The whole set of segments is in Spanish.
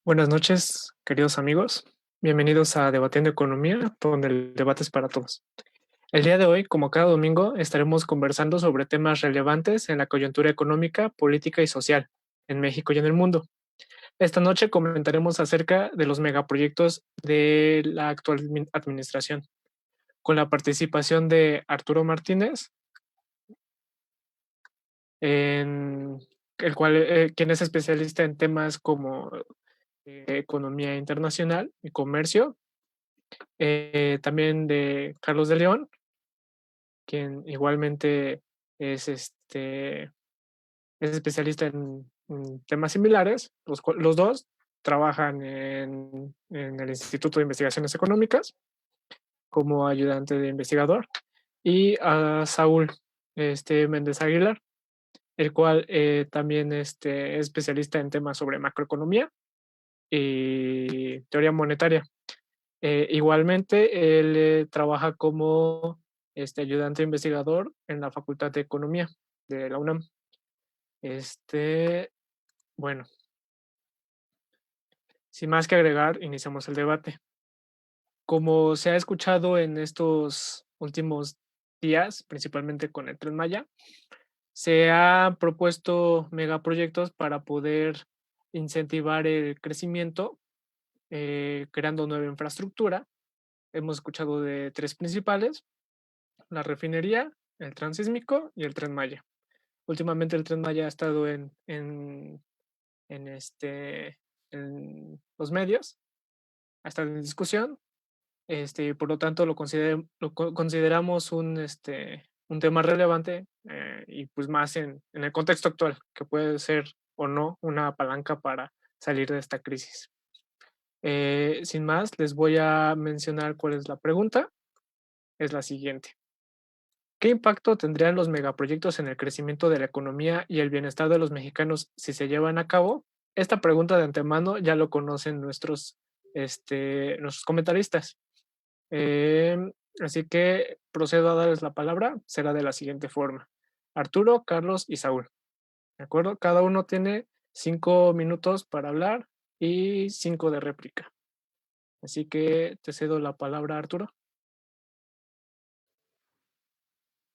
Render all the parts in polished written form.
Buenas noches, queridos amigos. Bienvenidos a Debatiendo Economía, donde el debate es para todos. El día de hoy, como cada domingo, estaremos conversando sobre temas relevantes en la coyuntura económica, política y social en México y en el mundo. Esta noche comentaremos acerca de los megaproyectos de la actual administración, con la participación de Arturo Martínez, en quien es especialista en temas como economía internacional y comercio, también de Carlos de León, quien igualmente es, es especialista en temas similares. Los dos trabajan en el Instituto de Investigaciones Económicas como ayudante de investigador, y a Saúl Méndez Aguilar, el cual también es especialista en temas sobre macroeconomía y teoría monetaria. Igualmente, él trabaja como ayudante investigador en la Facultad de Economía de la UNAM. Este, bueno, sin más que agregar, iniciamos el debate. Como se ha escuchado en estos últimos días, principalmente con el Tren Maya, se han propuesto megaproyectos para poder incentivar el crecimiento, creando nueva infraestructura. Hemos escuchado de tres principales: la refinería, el transísmico y el Tren Maya. Últimamente el Tren Maya ha estado en, en los medios, ha estado en discusión, por lo tanto consideramos un tema relevante, y pues más en el contexto actual, que puede ser o no una palanca para salir de esta crisis. Sin más, les voy a mencionar cuál es la pregunta. Es la siguiente: ¿qué impacto tendrían los megaproyectos en el crecimiento de la economía y el bienestar de los mexicanos si se llevan a cabo? Esta pregunta de antemano ya lo conocen nuestros comentaristas. Así que procedo a darles la palabra. Será de la siguiente forma: Arturo, Carlos y Saúl. ¿De acuerdo? Cada uno tiene 5 minutos para hablar y 5 de réplica. Así que te cedo la palabra, Arturo.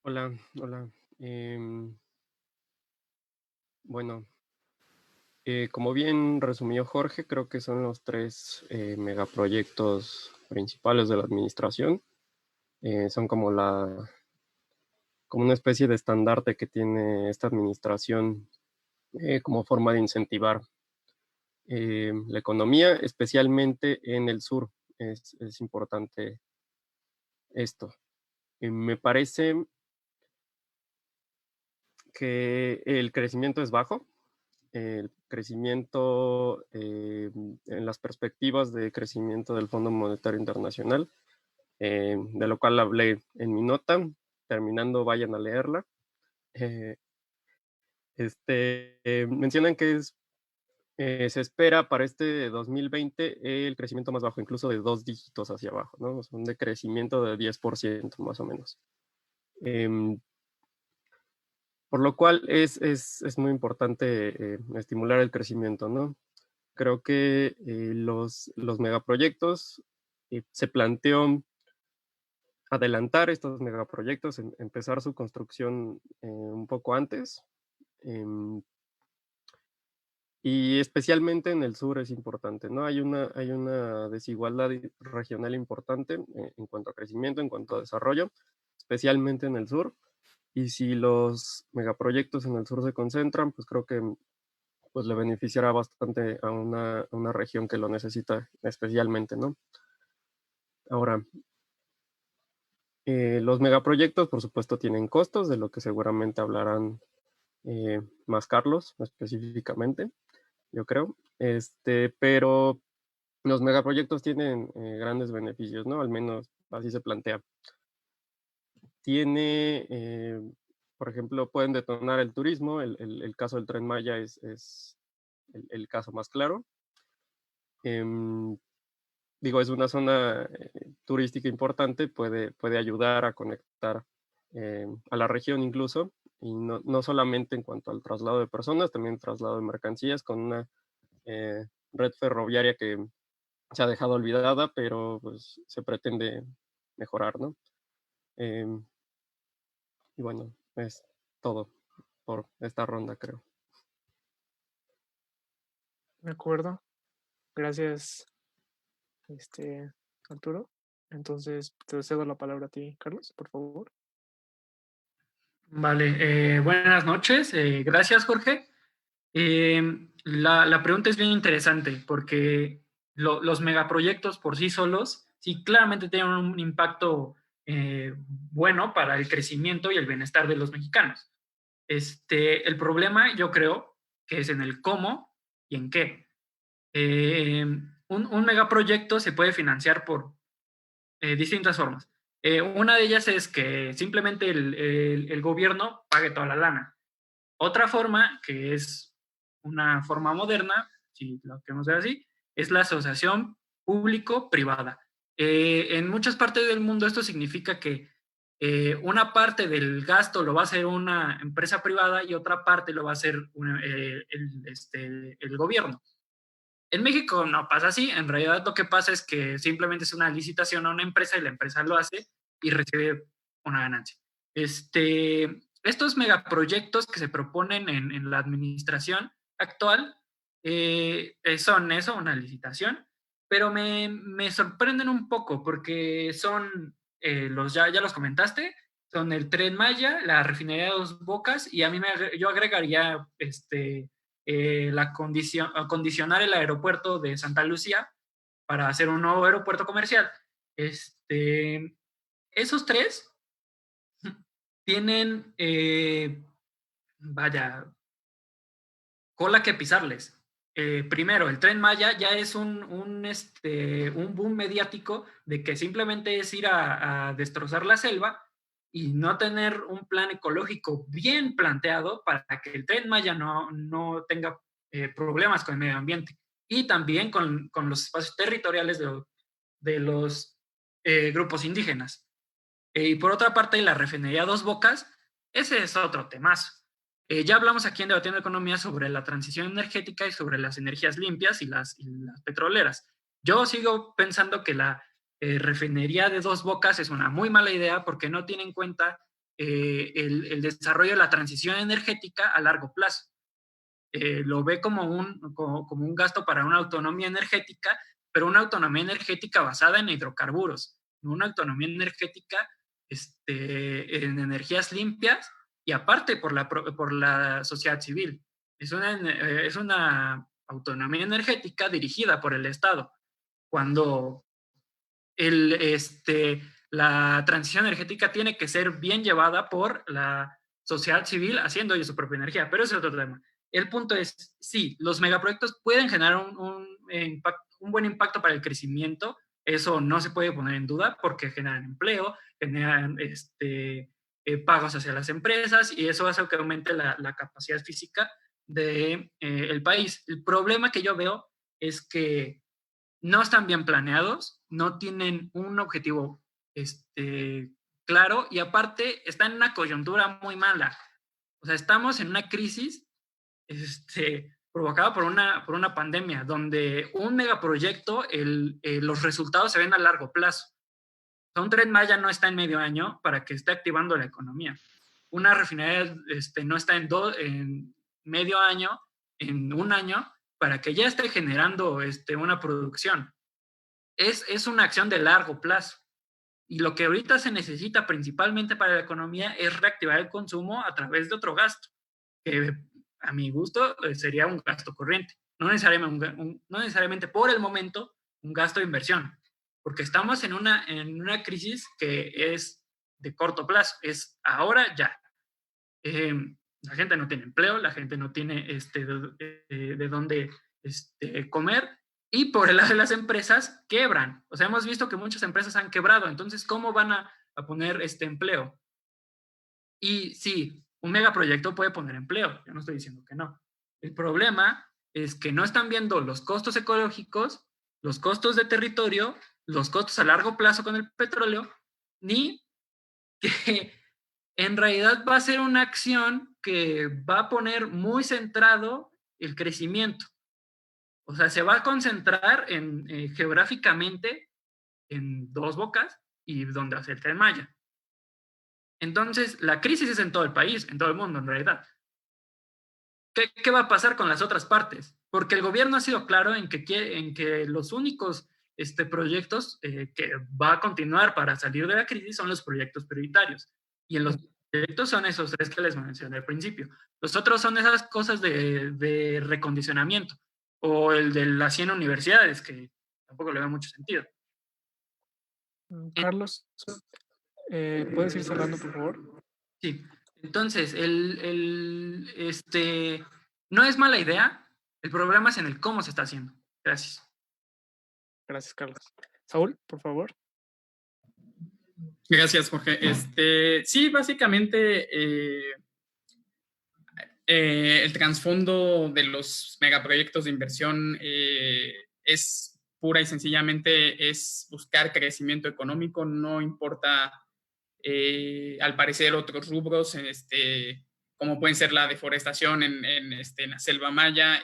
Hola, hola. Em, bueno, como bien resumió Jorge, creo que son los tres megaproyectos principales de la administración. Son como una especie de estandarte que tiene esta administración como forma de incentivar la economía, especialmente en el sur. Es importante esto. Me parece que el crecimiento es bajo. El crecimiento, en las perspectivas de crecimiento del Fondo Monetario Internacional, de lo cual hablé en mi nota. Terminando, vayan a leerla. Eh, mencionan que se espera para este 2020 el crecimiento más bajo, incluso de 2 dígitos hacia abajo, ¿no? Es un decrecimiento de 10% más o menos. Em, por lo cual es muy importante estimular el crecimiento, ¿no? Creo que los megaproyectos, se planteó adelantar estos megaproyectos, empezar su construcción un poco antes. em, y especialmente en el sur es importante, ¿no? Hay una desigualdad regional importante en cuanto a crecimiento, en cuanto a desarrollo, especialmente en el sur. Y si los megaproyectos en el sur se concentran, pues creo que pues le beneficiará bastante a una región que lo necesita especialmente, ¿no? Ahora, los megaproyectos, por supuesto, tienen costos, de lo que seguramente hablarán más Carlos específicamente, yo creo. Pero los megaproyectos tienen grandes beneficios, ¿no? Al menos así se plantea. Tiene, por ejemplo, pueden detonar el turismo. El caso del Tren Maya es el caso más claro. Em, Digo, es una zona turística importante, puede ayudar a conectar a la región incluso, y no solamente en cuanto al traslado de personas, también traslado de mercancías con una red ferroviaria que se ha dejado olvidada, pero pues se pretende mejorar, ¿no? Em, y bueno, es todo por esta ronda, creo. De acuerdo. Gracias, Arturo. Entonces, te cedo la palabra a ti, Carlos, por favor. Vale, buenas noches. Gracias, Jorge. La pregunta es bien interesante porque los megaproyectos por sí solos, sí, claramente tienen un impacto bueno para el crecimiento y el bienestar de los mexicanos. El problema, yo creo, que es en el cómo y en qué. Un megaproyecto se puede financiar por distintas formas. Una de ellas es que simplemente el gobierno pague toda la lana. Otra forma, que es una forma moderna, si lo queremos ver así, es la asociación público-privada. En muchas partes del mundo esto significa que una parte del gasto lo va a hacer una empresa privada y otra parte lo va a hacer el gobierno. En México no pasa así, en realidad lo que pasa es que simplemente es una licitación a una empresa y la empresa lo hace y recibe una ganancia. Estos megaproyectos que se proponen en la administración actual son eso, una licitación, pero me sorprenden un poco porque son, ya los comentaste, son el Tren Maya, la refinería de Dos Bocas y a mí yo agregaría acondicionar el aeropuerto de Santa Lucía para hacer un nuevo aeropuerto comercial. Esos tres tienen, vaya, cola que pisarles. Primero, el Tren Maya ya es un boom mediático de que simplemente es ir a destrozar la selva y no tener un plan ecológico bien planteado para que el Tren Maya no tenga problemas con el medio ambiente y también con los espacios territoriales de los grupos indígenas. Y por otra parte, la refinería Dos Bocas, ese es otro temazo. Ya hablamos aquí en Debatiendo Economía sobre la transición energética y sobre las energías limpias y las petroleras. Yo sigo pensando que la refinería de Dos Bocas es una muy mala idea porque no tiene en cuenta el desarrollo de la transición energética a largo plazo. Lo ve como un gasto para una autonomía energética, pero una autonomía energética basada en hidrocarburos, no una autonomía energética en energías limpias y aparte por la sociedad civil. Es una autonomía energética dirigida por el Estado, cuando la transición energética tiene que ser bien llevada por la sociedad civil haciendo ellos su propia energía, pero ese es otro tema. El punto es, sí, los megaproyectos pueden generar un buen impacto para el crecimiento, eso no se puede poner en duda porque generan empleo, generan pagos hacia las empresas y eso hace que aumente la capacidad física del el país. El problema que yo veo es que no están bien planeados, no tienen un objetivo claro y aparte están en una coyuntura muy mala. O sea, estamos en una crisis provocada por una pandemia, donde un megaproyecto, los resultados se ven a largo plazo. O sea, un Tren Maya no está en medio año para que esté activando la economía. Una refinería no está en medio año, en un año, para que ya esté generando una producción. Es una acción de largo plazo. Y lo que ahorita se necesita principalmente para la economía es reactivar el consumo a través de otro gasto, que a mi gusto sería un gasto corriente, no necesariamente por el momento un gasto de inversión, porque estamos en una crisis que es de corto plazo, es ahora ya. La gente no tiene empleo, la gente no tiene de dónde comer y por el lado de las empresas quebran. O sea, hemos visto que muchas empresas han quebrado, entonces, ¿cómo van a poner este empleo? Y sí, un megaproyecto puede poner empleo, yo no estoy diciendo que no. El problema es que no están viendo los costos ecológicos, los costos de territorio, los costos a largo plazo con el petróleo, ni que en realidad va a ser una acción que va a poner muy centrado el crecimiento. O sea, se va a concentrar geográficamente en Dos Bocas y donde hace el Tren Maya. Entonces, la crisis es en todo el país, en todo el mundo, en realidad. ¿Qué va a pasar con las otras partes? Porque el gobierno ha sido claro en que los únicos proyectos que va a continuar para salir de la crisis son los proyectos prioritarios. Y en los proyectos son esos tres que les mencioné al principio. Los otros son esas cosas de recondicionamiento. O el de las 100 universidades, que tampoco le da mucho sentido. Carlos, ¿puedes ir cerrando, por favor? Sí. Entonces, no es mala idea, el problema es en el cómo se está haciendo. Gracias. Gracias, Carlos. Saúl, por favor. Gracias, Jorge. Sí, básicamente el trasfondo de los megaproyectos de inversión es pura y sencillamente es buscar crecimiento económico, no importa al parecer otros rubros, como pueden ser la deforestación en la selva maya,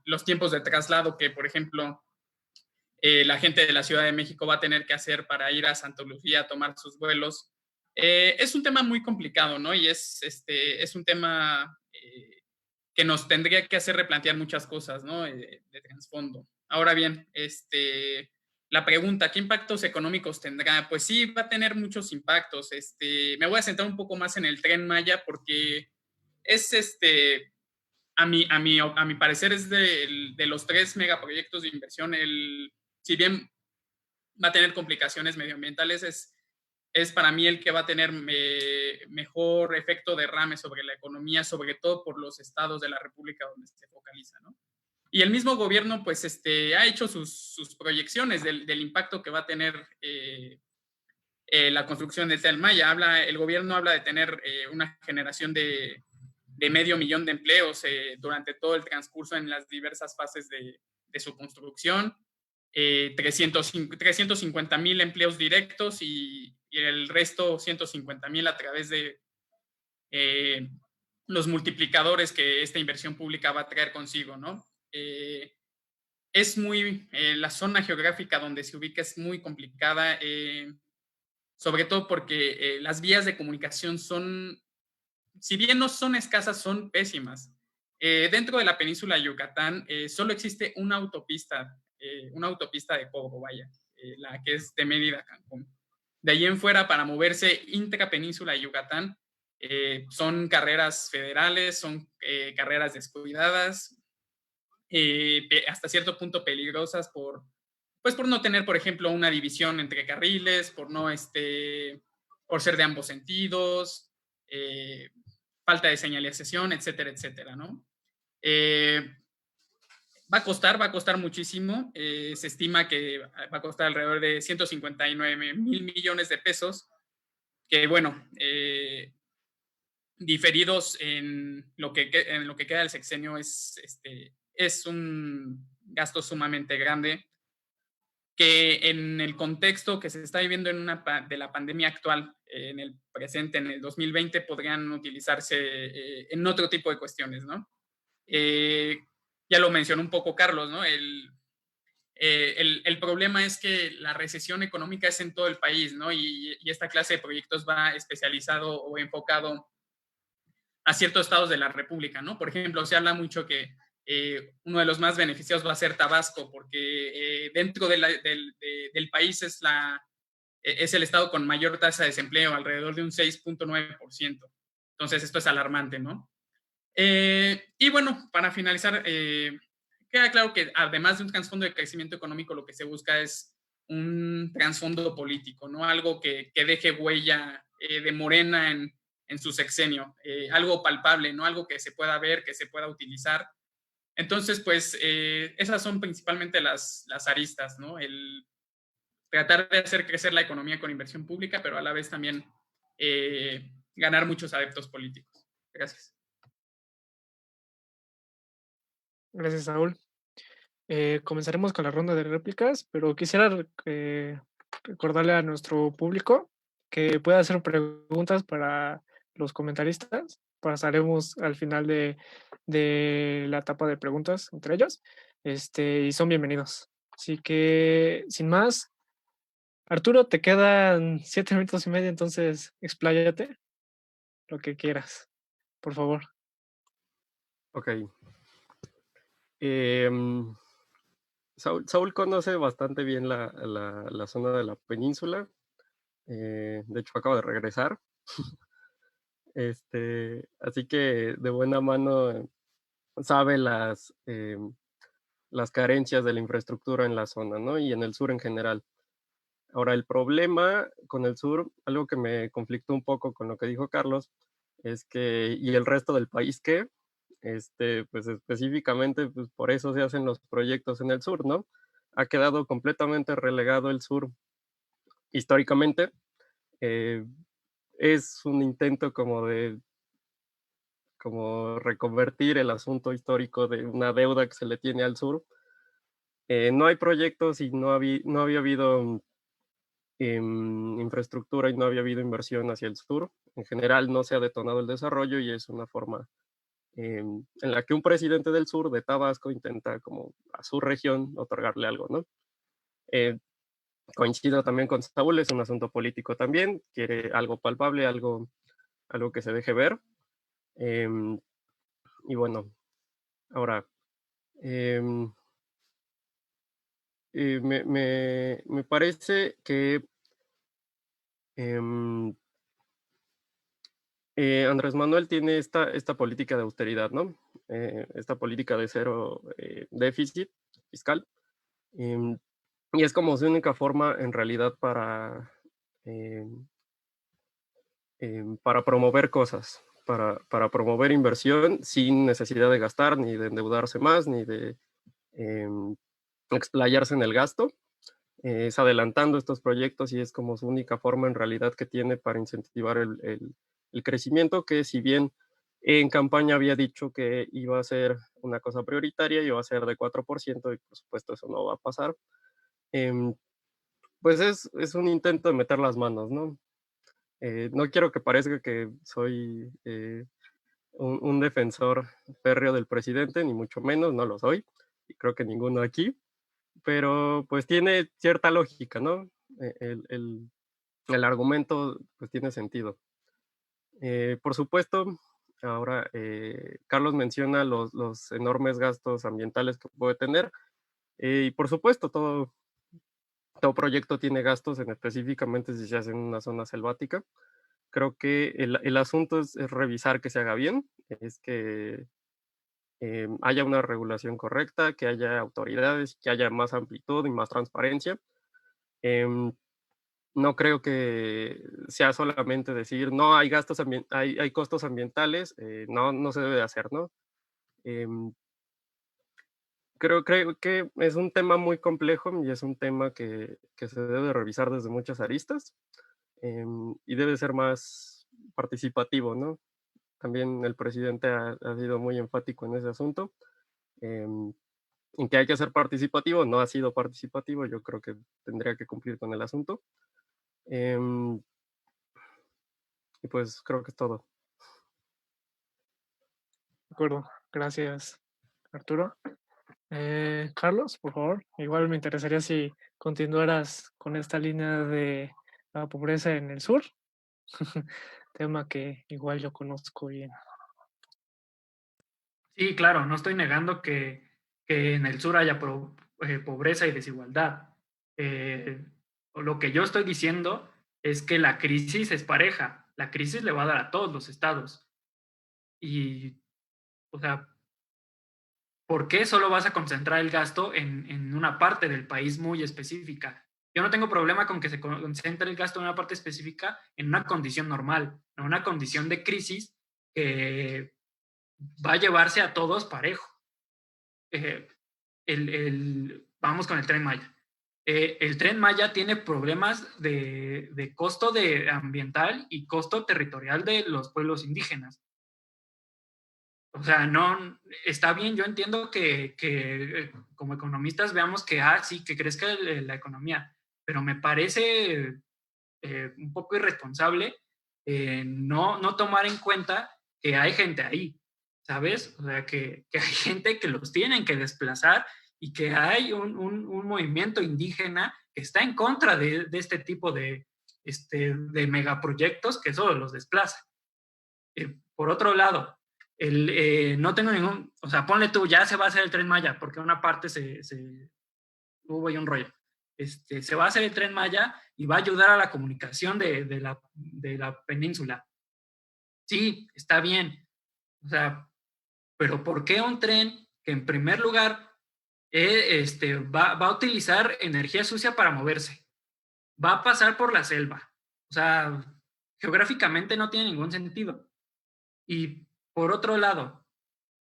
los tiempos de traslado que, por ejemplo, la gente de la Ciudad de México va a tener que hacer para ir a Santa Lucía a tomar sus vuelos. Es un tema muy complicado, ¿no? Y es un tema que nos tendría que hacer replantear muchas cosas, ¿no? De trasfondo. Ahora bien, la pregunta, ¿qué impactos económicos tendrá? Pues sí, va a tener muchos impactos. Me voy a centrar un poco más en el Tren Maya porque es a mi parecer es de los 3 megaproyectos de inversión, si bien va a tener complicaciones medioambientales, es para mí el que va a tener mejor efecto derrame sobre la economía, sobre todo por los estados de la República donde se focaliza, ¿no? Y el mismo gobierno, pues, ha hecho sus proyecciones del impacto que va a tener la construcción del Tren Maya. El gobierno habla de tener una generación de 500,000 de empleos durante todo el transcurso en las diversas fases de su construcción, 350,000 empleos directos y el resto 150,000 a través de los multiplicadores que esta inversión pública va a traer consigo, ¿no? Es la zona geográfica donde se ubica es muy complicada, sobre todo porque las vías de comunicación si bien no son escasas, son pésimas. Dentro de la península de Yucatán solo existe una autopista de cobro, vaya, la que es de Mérida a Cancún. De ahí en fuera, para moverse intrapenínsula de Yucatán, son carreras federales, son carreras descuidadas, hasta cierto punto peligrosas por no tener, por ejemplo, una división entre carriles, por ser de ambos sentidos, falta de señalización, etcétera, etcétera, ¿no? Va a costar muchísimo. Se estima que va a costar alrededor de 159,000 millones de pesos, que bueno, diferidos en lo que queda del sexenio es un gasto sumamente grande, que en el contexto que se está viviendo de la pandemia actual, en el presente, en el 2020, podrían utilizarse en otro tipo de cuestiones, ¿no? Ya lo mencionó un poco Carlos, ¿no? El problema es que la recesión económica es en todo el país, ¿no? Y esta clase de proyectos va especializado o enfocado a ciertos estados de la República, ¿no? Por ejemplo, se habla mucho que uno de los más beneficiados va a ser Tabasco, porque dentro del país es el estado con mayor tasa de desempleo, alrededor de un 6.9%. Entonces, esto es alarmante, ¿no? Y bueno, para finalizar, queda claro que además de un trasfondo de crecimiento económico, lo que se busca es un trasfondo político, ¿no? Algo que deje huella de Morena en su sexenio, algo palpable, ¿no? Algo que se pueda ver, que se pueda utilizar. Entonces, pues, esas son principalmente las aristas, ¿no? El tratar de hacer crecer la economía con inversión pública, pero a la vez también ganar muchos adeptos políticos. Gracias. Gracias, Saúl. Comenzaremos con la ronda de réplicas, pero quisiera recordarle a nuestro público que puede hacer preguntas para los comentaristas pasaremos al final de la etapa de preguntas entre ellos, y son bienvenidos. Así que, sin más, Arturo, te quedan 7 minutos y medio, entonces expláyate lo que quieras, por favor. Ok. Em, Saúl conoce bastante bien la zona de la península. De hecho, acaba de regresar. Así que de buena mano sabe las carencias de la infraestructura en la zona, ¿no? Y en el sur en general. Ahora, el problema con el sur, algo que me conflictó un poco con lo que dijo Carlos, es que, ¿y el resto del país qué? Pues específicamente, pues por eso se hacen los proyectos en el sur, ¿no? Ha quedado completamente relegado el sur históricamente. Eh, es un intento como reconvertir el asunto histórico de una deuda que se le tiene al sur. No hay proyectos y no había habido infraestructura y no había habido inversión hacia el sur. En general no se ha detonado el desarrollo y es una forma en la que un presidente del sur de Tabasco intenta como a su región otorgarle algo, ¿no? Coincido también con Saúl, es un asunto político también, quiere algo palpable, algo que se deje ver. Y bueno, ahora, me parece que Andrés Manuel tiene esta política de austeridad, ¿no? Esta política de cero déficit fiscal. em, y es como su única forma en realidad em, para promover cosas, para promover inversión sin necesidad de gastar, ni de endeudarse más, ni de em, explayarse en el gasto. Es adelantando estos proyectos y es como su única forma en realidad que tiene para incentivar el crecimiento, que si bien en campaña había dicho que iba a ser una cosa prioritaria, iba a ser de 4% y por supuesto eso no va a pasar. em, pues es un intento de meter las manos, ¿no? No quiero que parezca que soy un defensor férreo del presidente, ni mucho menos, no lo soy, y creo que ninguno aquí, pero pues tiene cierta lógica, ¿no? El argumento pues tiene sentido. Por supuesto, ahora Carlos menciona los enormes gastos ambientales que puede tener, y por supuesto todo proyecto tiene gastos, específicamente si se hace en una zona selvática. Creo que el asunto es revisar que se haga bien, es que haya una regulación correcta, que haya autoridades, que haya más amplitud y más transparencia. Em, no creo que sea solamente decir, no, hay gastos hay costos ambientales, no se debe de hacer, ¿no? Em, creo que es un tema muy complejo y es un tema que se debe revisar desde muchas aristas, y debe ser más participativo, ¿no? También el presidente ha sido muy enfático en ese asunto. em, en que hay que ser participativo, no ha sido participativo, yo creo que tendría que cumplir con el asunto. Em, y pues creo que es todo. De acuerdo, gracias, Arturo. Carlos, por favor, igual me interesaría si continuaras con esta línea de la pobreza en el sur, tema que igual yo conozco bien. Sí, claro, no estoy negando que en el sur haya pobreza y desigualdad. Lo que yo estoy diciendo es que la crisis es pareja. La crisis le va a dar a todos los estados. Y, o sea, ¿por qué solo vas a concentrar el gasto en una parte del país muy específica? Yo no tengo problema con que se concentre el gasto en una parte específica en una condición normal, en una condición de crisis que va a llevarse a todos parejo. Vamos con el Tren Maya. El Tren Maya tiene problemas de costo ambiental y costo territorial de los pueblos indígenas. O sea, no, está bien, yo entiendo que como economistas veamos que, sí, que crezca la economía, pero me parece un poco irresponsable no tomar en cuenta que hay gente ahí, ¿sabes? O sea, que hay gente que los tienen que desplazar y que hay un movimiento indígena que está en contra de este tipo de megaproyectos que solo los desplaza. Por otro lado, no tengo ningún, o sea, ponle tú, ya se va a hacer el Tren Maya, porque una parte hubo ahí un rollo. Se va a hacer el Tren Maya y va a ayudar a la comunicación de la península. Sí, está bien. O sea, pero ¿por qué un tren que en primer lugar va a utilizar energía sucia para moverse? Va a pasar por la selva. O sea, geográficamente no tiene ningún sentido. Y por otro lado,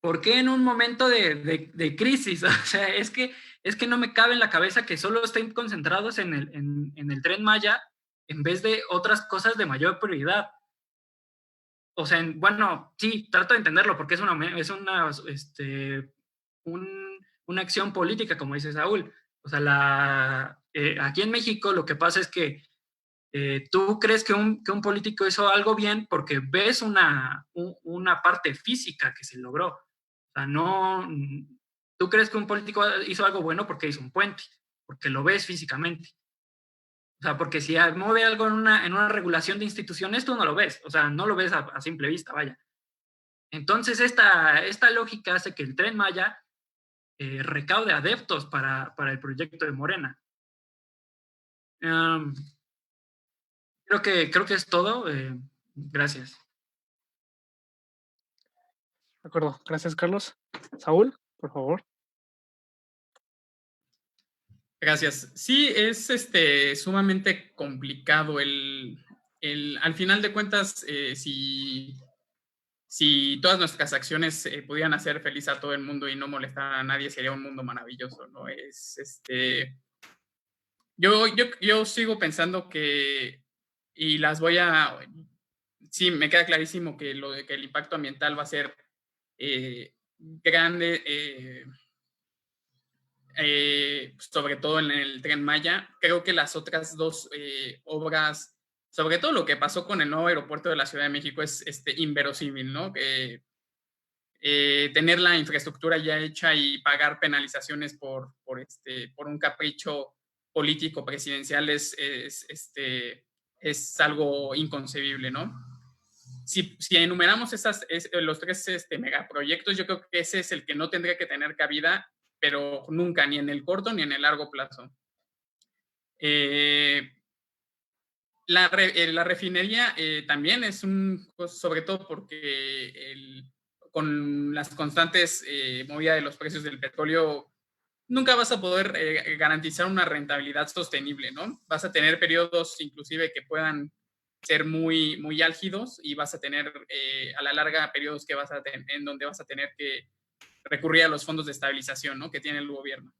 ¿por qué en un momento de crisis? O sea, es que no me cabe en la cabeza que solo estén concentrados en el Tren Maya en vez de otras cosas de mayor prioridad. O sea, bueno, sí, trato de entenderlo porque es una acción política, como dice Saúl. O sea, aquí en México lo que pasa es que tú crees que un político hizo algo bien porque ves una parte física que se logró. O sea, no, tú crees que un político hizo algo bueno porque hizo un puente, porque lo ves físicamente. O sea, porque si mueve algo en una regulación de instituciones, tú no lo ves. O sea, no lo ves a simple vista, vaya. Entonces, esta lógica hace que el Tren Maya recaude adeptos para el proyecto de Morena. Creo que es todo. Gracias. De acuerdo, gracias Carlos. Saúl, por favor. Gracias. Sí, es sumamente complicado al final de cuentas, si todas nuestras acciones pudieran hacer feliz a todo el mundo y no molestar a nadie, sería un mundo maravilloso, ¿no? Yo sigo pensando que, y las voy a, sí, me queda clarísimo que el impacto ambiental va a ser grande, sobre todo en el Tren Maya. Creo que las otras dos obras, sobre todo lo que pasó con el nuevo aeropuerto de la Ciudad de México, es inverosímil, ¿no? Tener la infraestructura ya hecha y pagar penalizaciones por un capricho político presidencial es algo inconcebible, ¿no? Si enumeramos los tres megaproyectos, yo creo que ese es el que no tendría que tener cabida, pero nunca, ni en el corto ni en el largo plazo. La refinería también es sobre todo porque con las constantes movidas de los precios del petróleo, nunca vas a poder garantizar una rentabilidad sostenible, ¿no? Vas a tener periodos inclusive que puedan ser muy, muy álgidos y vas a tener a la larga periodos en donde vas a tener que recurrir a los fondos de estabilización, ¿no? Que tiene el gobierno.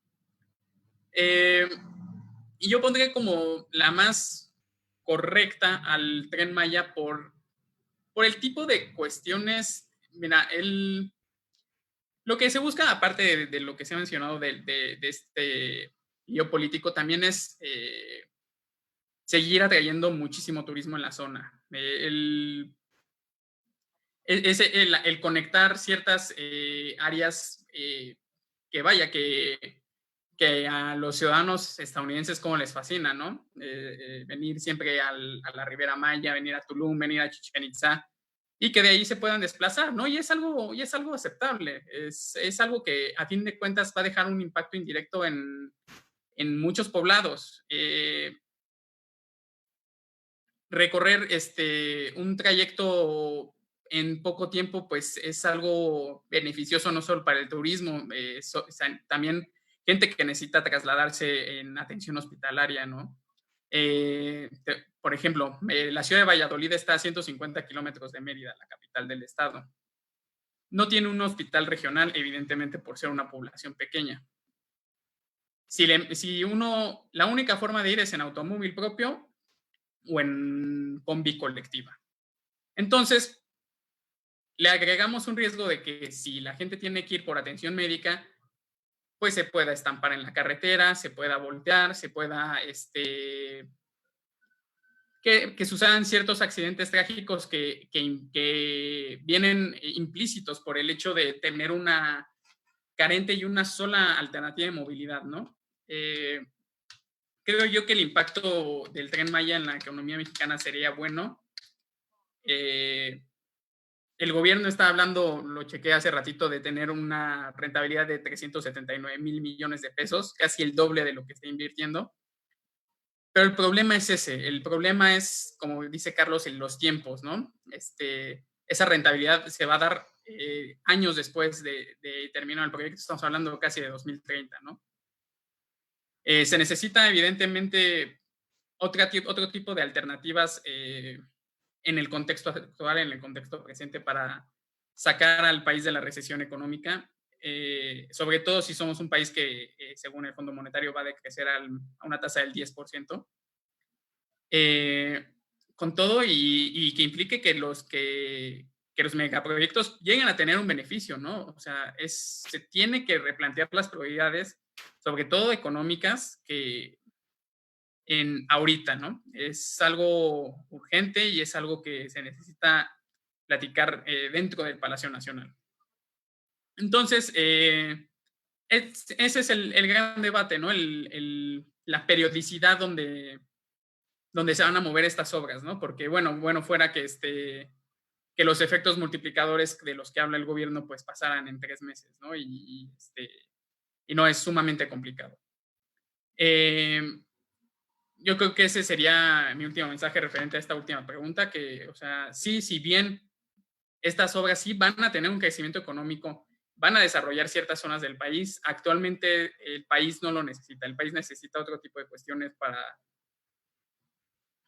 Y yo pondría como la más correcta al Tren Maya por el tipo de cuestiones. Mira, lo que se busca, aparte de lo que se ha mencionado de este geopolítico, también es seguir atrayendo muchísimo turismo en la zona. El conectar ciertas áreas que vaya, que a los ciudadanos estadounidenses como les fascina, ¿no? Venir siempre a la Ribera Maya, venir a Tulum, venir a Chichén Itzá, y que de ahí se puedan desplazar, ¿no? Y es algo aceptable, es algo que a fin de cuentas va a dejar un impacto indirecto en muchos poblados. Recorrer un trayecto en poco tiempo, pues es algo beneficioso no solo para el turismo, también gente que necesita trasladarse en atención hospitalaria, ¿no? Por ejemplo, la ciudad de Valladolid está a 150 kilómetros de Mérida, la capital del estado. No tiene un hospital regional, evidentemente, por ser una población pequeña. La única forma de ir es en automóvil propio o en combi colectiva. Entonces, le agregamos un riesgo de que si la gente tiene que ir por atención médica, pues se pueda estampar en la carretera, se pueda voltear, se pueda, que que sucedan ciertos accidentes trágicos que vienen implícitos por el hecho de tener una carente y una sola alternativa de movilidad, ¿no? Creo yo que el impacto del Tren Maya en la economía mexicana sería bueno. El gobierno está hablando, lo chequé hace ratito, de tener una rentabilidad de 379,000 millones de pesos, casi el doble de lo que está invirtiendo. Pero el problema es ese, el problema es, como dice Carlos, en los tiempos, ¿no? Esa rentabilidad se va a dar años después de terminar el proyecto, estamos hablando casi de 2030, ¿no? Se necesita evidentemente otro tipo de alternativas en el contexto actual, en el contexto presente, para sacar al país de la recesión económica, sobre todo si somos un país que, según el Fondo Monetario, va a decrecer a una tasa del 10%. Con todo y que implique que los megaproyectos lleguen a tener un beneficio, ¿no? O sea, se tiene que replantear las prioridades, sobre todo económicas, que ahorita, ¿no? Es algo urgente y es algo que se necesita platicar dentro del Palacio Nacional. Entonces, ese es el gran debate, ¿no? La periodicidad donde se van a mover estas obras, ¿no? Porque, bueno fuera que los efectos multiplicadores de los que habla el gobierno pues pasaran en 3 meses, ¿no? Y no, es sumamente complicado. Yo creo que ese sería mi último mensaje referente a esta última pregunta, que, o sea, sí, si bien estas obras sí van a tener un crecimiento económico, van a desarrollar ciertas zonas del país, actualmente el país no lo necesita, el país necesita otro tipo de cuestiones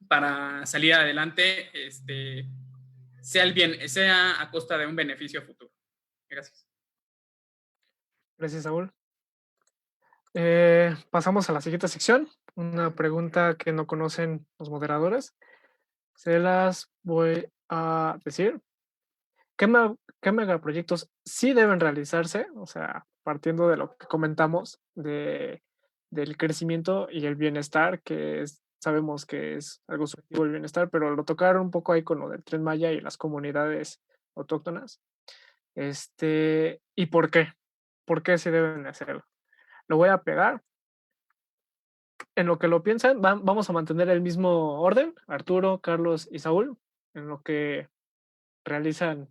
para salir adelante, sea a costa de un beneficio futuro. Gracias. Gracias, Saúl. Pasamos a la siguiente sección, una pregunta que no conocen los moderadores. Se las voy a decir. ¿Qué megaproyectos sí deben realizarse? O sea, partiendo de lo que comentamos del crecimiento y el bienestar, sabemos que es algo subjetivo el bienestar, pero lo tocaron un poco ahí con lo del Tren Maya y las comunidades autóctonas. ¿Y por qué? ¿Por qué se deben hacerlo? Lo voy a pegar. En lo que lo piensan, vamos a mantener el mismo orden, Arturo, Carlos y Saúl, en lo que realizan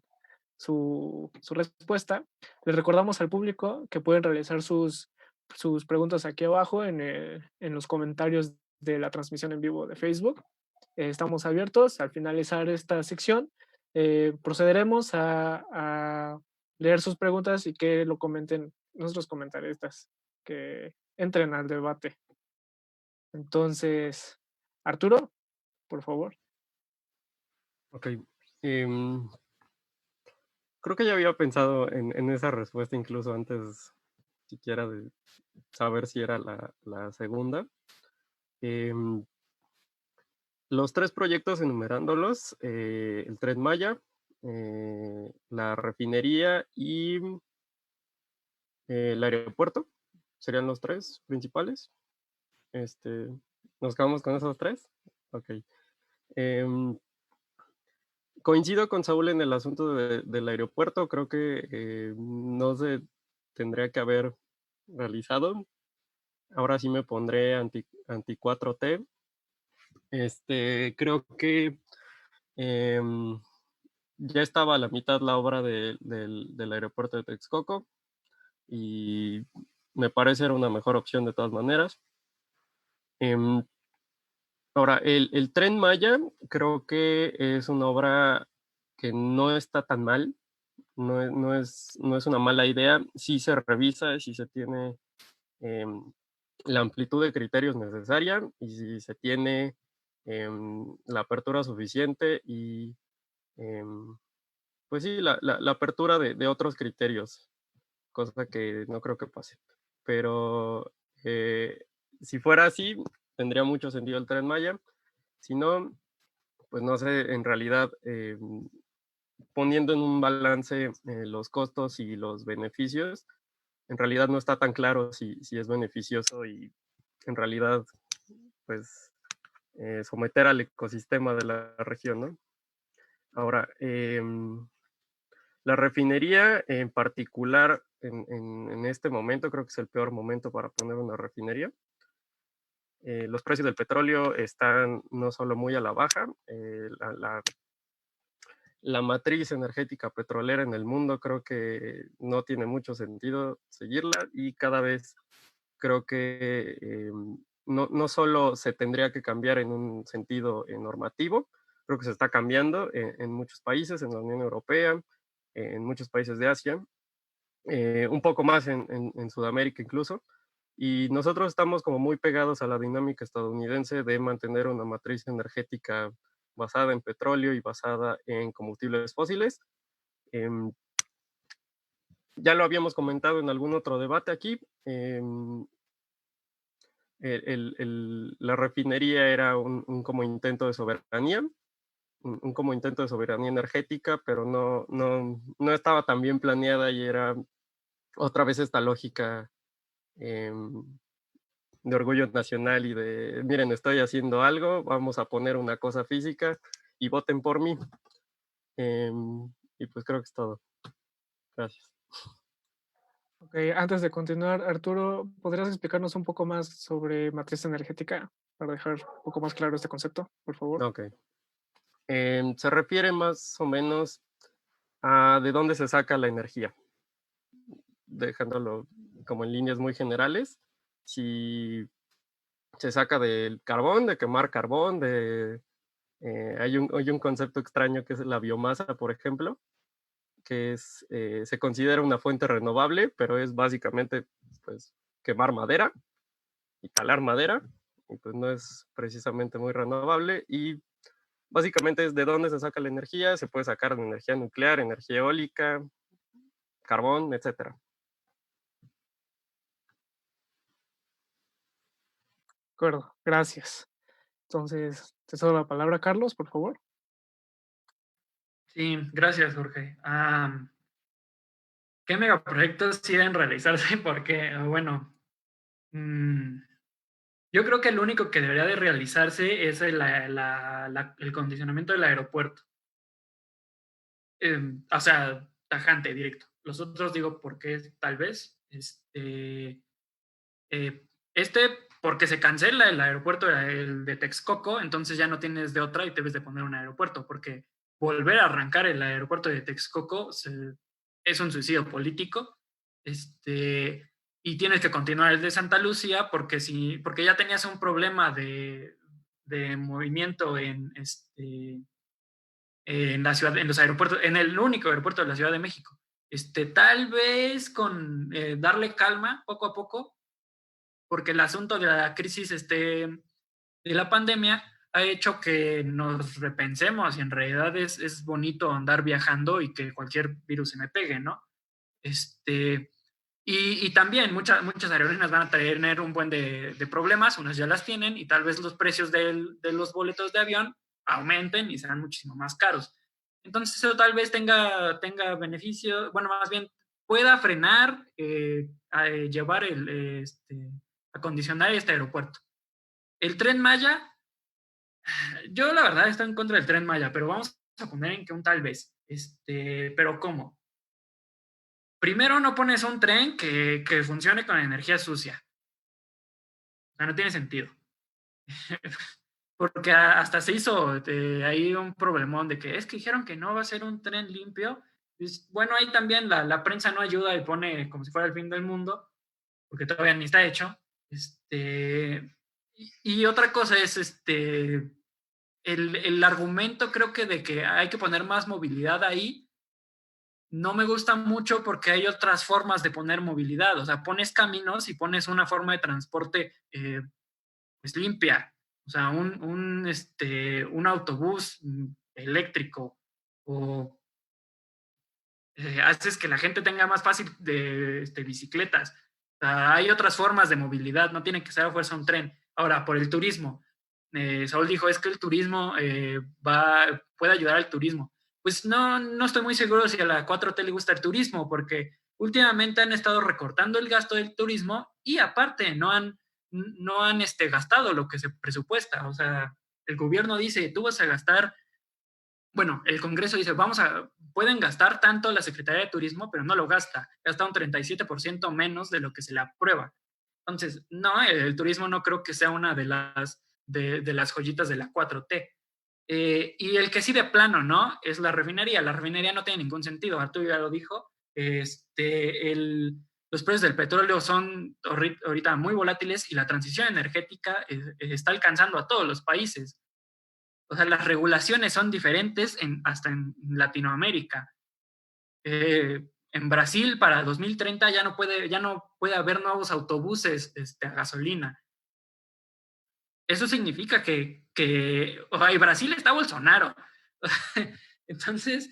su respuesta. Les recordamos al público que pueden realizar sus preguntas aquí abajo en los comentarios de la transmisión en vivo de Facebook. Estamos abiertos. Al finalizar esta sección, procederemos a leer sus preguntas y que lo comenten nuestros comentaristas, que entren al debate. Entonces, Arturo, por favor. Ok. Creo que ya había pensado en esa respuesta incluso antes siquiera de saber si era la segunda. Los 3 proyectos enumerándolos, el Tren Maya, la refinería y el aeropuerto, serían los 3 principales. ¿Nos quedamos con esos 3? Ok. Coincido con Saúl en el asunto del aeropuerto, creo que no se tendría que haber realizado. Ahora sí me pondré anti 4T. Creo que ya estaba a la mitad la obra del aeropuerto de Texcoco y me parece era una mejor opción de todas maneras. Ahora, el Tren Maya creo que es una obra que no está tan mal, no es una mala idea, si se revisa, si se tiene la amplitud de criterios necesaria y si se tiene la apertura suficiente y pues sí, la apertura de otros criterios, cosa que no creo que pase. Pero si fuera así, tendría mucho sentido el Tren Maya. Si no, pues no sé, en realidad, poniendo en un balance los costos y los beneficios, en realidad no está tan claro si es beneficioso y en realidad, pues someter al ecosistema de la región, ¿no? Ahora, la refinería en particular, en este momento, creo que es el peor momento para poner una refinería. Los precios del petróleo están no solo muy a la baja, la matriz energética petrolera en el mundo creo que no tiene mucho sentido seguirla, y cada vez creo que no solo se tendría que cambiar en un sentido normativo, creo que se está cambiando en muchos países, en la Unión Europea, en muchos países de Asia, un poco más en Sudamérica incluso, y nosotros estamos como muy pegados a la dinámica estadounidense de mantener una matriz energética basada en petróleo y basada en combustibles fósiles. Em, ya lo habíamos comentado en algún otro debate aquí. La refinería era un como intento de soberanía, un como intento de soberanía energética, pero no estaba tan bien planeada, y era otra vez esta lógica de orgullo nacional y de, miren, estoy haciendo algo, vamos a poner una cosa física y voten por mí. Y pues creo que es todo. Gracias. Ok, antes de continuar, Arturo, ¿podrías explicarnos un poco más sobre matriz energética para dejar un poco más claro este concepto, por favor? Ok. Se refiere más o menos a de dónde se saca la energía, dejándolo como en líneas muy generales. Si se saca del carbón, de quemar carbón, hay un concepto extraño que es la biomasa, por ejemplo, que se considera una fuente renovable, pero es básicamente pues, quemar madera y talar madera, y pues no es precisamente muy renovable, y básicamente es de dónde se saca la energía. Se puede sacar de energía nuclear, energía eólica, carbón, etcétera. De acuerdo, gracias. Entonces, te cedo la palabra, Carlos, por favor. Sí, gracias, Jorge. ¿Qué megaproyectos quieren realizarse? Porque, bueno, yo creo que el único que debería de realizarse es el condicionamiento del aeropuerto. O sea, tajante, directo. Los otros digo porque tal vez. Porque se cancela el aeropuerto el de Texcoco, entonces ya no tienes de otra y debes de poner un aeropuerto, porque volver a arrancar el aeropuerto de Texcoco es un suicidio político. Y tienes que continuar el de Santa Lucía porque ya tenías un problema de movimiento en la ciudad, en los aeropuertos, en el único aeropuerto de la Ciudad de México. Tal vez con darle calma poco a poco, porque el asunto de la crisis de la pandemia ha hecho que nos repensemos, y en realidad es bonito andar viajando y que cualquier virus se me pegue, ¿no? Y también muchas aerolíneas van a tener un buen de problemas, unas ya las tienen, y tal vez los precios de los boletos de avión aumenten y serán muchísimo más caros. Entonces eso tal vez tenga beneficio, bueno, más bien pueda frenar, llevar acondicionar este aeropuerto. El Tren Maya, yo la verdad estoy en contra del Tren Maya, pero vamos a poner en que un tal vez. Pero ¿cómo? Primero, no pones un tren que funcione con energía sucia. O sea, no tiene sentido. Porque hasta se hizo ahí un problemón de que es que dijeron que no va a ser un tren limpio. Pues, bueno, ahí también la prensa no ayuda y pone como si fuera el fin del mundo, porque todavía ni está hecho. Y otra cosa es el argumento, creo que de que hay que poner más movilidad ahí. No me gusta mucho porque hay otras formas de poner movilidad. O sea, pones caminos y pones una forma de transporte pues limpia. O sea, un autobús eléctrico, o haces que la gente tenga más fácil de bicicletas. O sea, hay otras formas de movilidad, no tiene que ser a fuerza un tren. Ahora, por el turismo. Saúl dijo, es que el turismo puede ayudar al turismo. Pues no estoy muy seguro si a la 4T le gusta el turismo, porque últimamente han estado recortando el gasto del turismo y aparte no han gastado lo que se presupuesta. O sea, el gobierno dice, tú vas a gastar, bueno, el Congreso dice, pueden gastar tanto la Secretaría de Turismo, pero no lo gasta un 37% menos de lo que se le aprueba. Entonces, no, el turismo no creo que sea una de las joyitas de la 4T. Y el que sí de plano, ¿no? Es la refinería. La refinería no tiene ningún sentido. Arturo ya lo dijo. Los precios del petróleo son ahorita muy volátiles y la transición energética está alcanzando a todos los países. O sea, las regulaciones son diferentes hasta en Latinoamérica. En Brasil para 2030 ya no puede haber nuevos autobuses a gasolina. Eso significa que en Brasil está Bolsonaro. Entonces,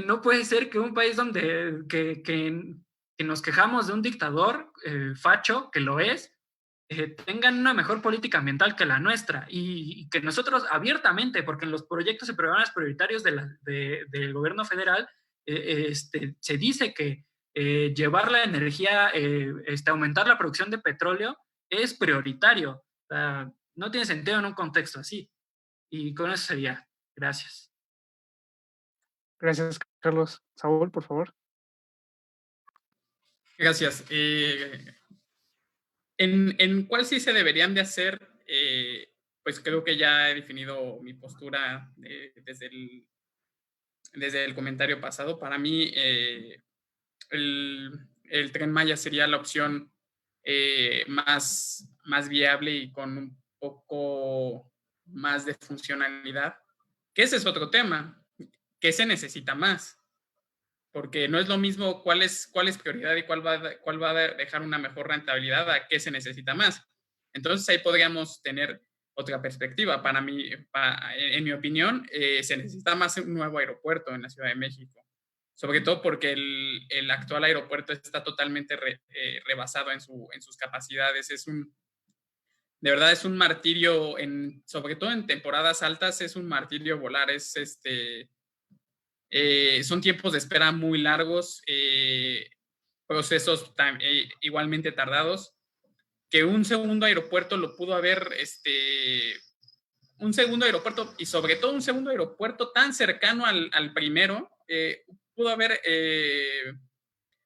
no puede ser que un país donde que nos quejamos de un dictador facho, que lo es, tengan una mejor política ambiental que la nuestra y que nosotros abiertamente, porque en los proyectos y programas prioritarios del gobierno federal se dice que llevar la energía, aumentar la producción de petróleo es prioritario. O sea, no tiene sentido en un contexto así. Y con eso sería. Gracias. Gracias, Carlos. Saúl, por favor. Gracias. En cuál sí se deberían de hacer, pues creo que ya he definido mi postura desde el comentario pasado. Para mí, el Tren Maya sería la opción más viable y con un poco más de funcionalidad. Que ese es otro tema. ¿Qué se necesita más? Porque no es lo mismo cuál es prioridad y cuál va a dejar una mejor rentabilidad a qué se necesita más. Entonces ahí podríamos tener otra perspectiva. Para mí, en mi opinión, se necesita más un nuevo aeropuerto en la Ciudad de México. Sobre todo porque el actual aeropuerto está totalmente rebasado en sus capacidades. De verdad es un martirio, sobre todo en temporadas altas, es un martirio volar. Son tiempos de espera muy largos, procesos igualmente tardados, que un segundo aeropuerto lo pudo haber, un segundo aeropuerto y sobre todo un segundo aeropuerto tan cercano al primero, pudo haber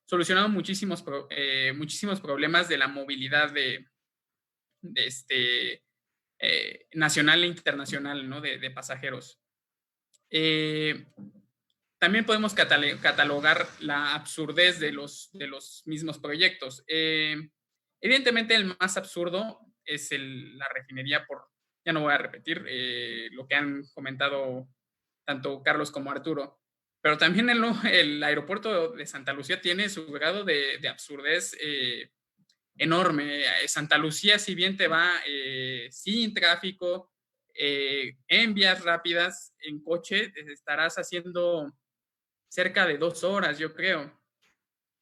solucionado muchísimos problemas de la movilidad nacional e internacional, ¿no? de pasajeros. También podemos catalogar la absurdez de los mismos proyectos. Evidentemente, el más absurdo es la refinería ya no voy a repetir lo que han comentado tanto Carlos como Arturo, pero también el aeropuerto de Santa Lucía tiene su grado de absurdez enorme. Santa Lucía, si bien te va sin tráfico, en vías rápidas, en coche, estarás haciendo cerca de 2 horas, yo creo.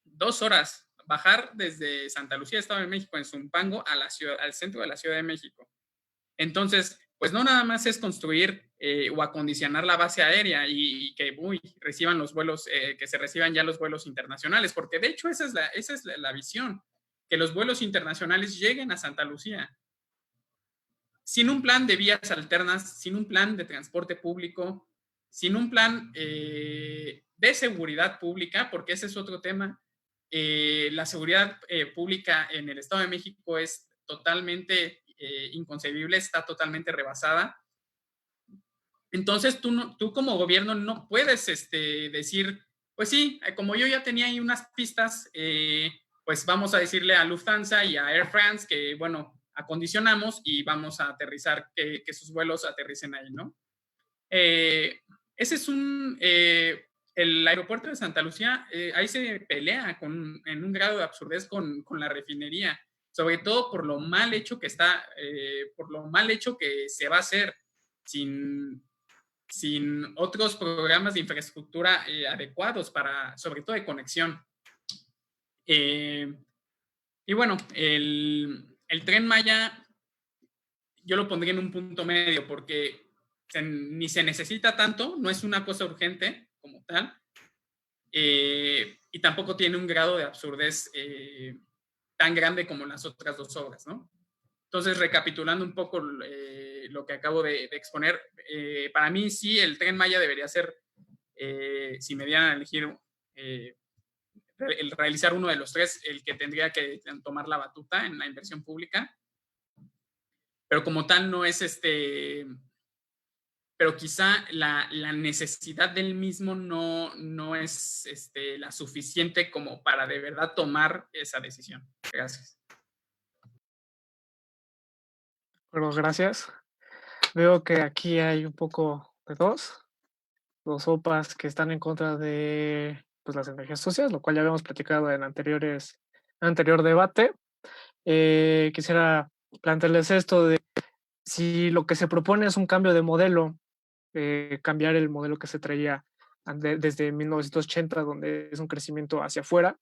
2 horas. Bajar desde Santa Lucía, Estado de México, en Zumpango, al centro de la Ciudad de México. Entonces, pues no nada más es construir o acondicionar la base aérea y que reciban los vuelos, que se reciban ya los vuelos internacionales, porque de hecho esa es la visión, que los vuelos internacionales lleguen a Santa Lucía. Sin un plan de vías alternas, sin un plan de transporte público, sin un plan de seguridad pública, porque ese es otro tema. La seguridad pública en el Estado de México es totalmente inconcebible, está totalmente rebasada. Entonces, tú como gobierno no puedes decir, pues sí, como yo ya tenía ahí unas pistas, pues vamos a decirle a Lufthansa y a Air France que, bueno, acondicionamos y vamos a aterrizar, que sus vuelos aterricen ahí, ¿no? Ese es el aeropuerto de Santa Lucía, ahí se pelea en un grado de absurdez con la refinería, sobre todo por lo mal hecho que está, por lo mal hecho que se va a hacer sin otros programas de infraestructura adecuados sobre todo de conexión. Y bueno, el Tren Maya yo lo pondría en un punto medio porque ni se necesita tanto, no es una cosa urgente como tal, y tampoco tiene un grado de absurdez tan grande como las otras 2 obras, ¿no? Entonces, recapitulando un poco lo que acabo de exponer, para mí sí, el Tren Maya debería ser, si me dieran a elegir el realizar uno de los tres, el que tendría que tomar la batuta en la inversión pública, pero como tal no es pero quizá la necesidad del mismo no es la suficiente como para de verdad tomar esa decisión. Gracias. Bueno, gracias. Veo que aquí hay un poco de dos sopas que están en contra de pues, las energías sociales, lo cual ya habíamos platicado en anterior debate. Quisiera plantearles esto de si lo que se propone es un cambio de modelo, cambiar el modelo que se traía desde 1980, donde es un crecimiento hacia afuera,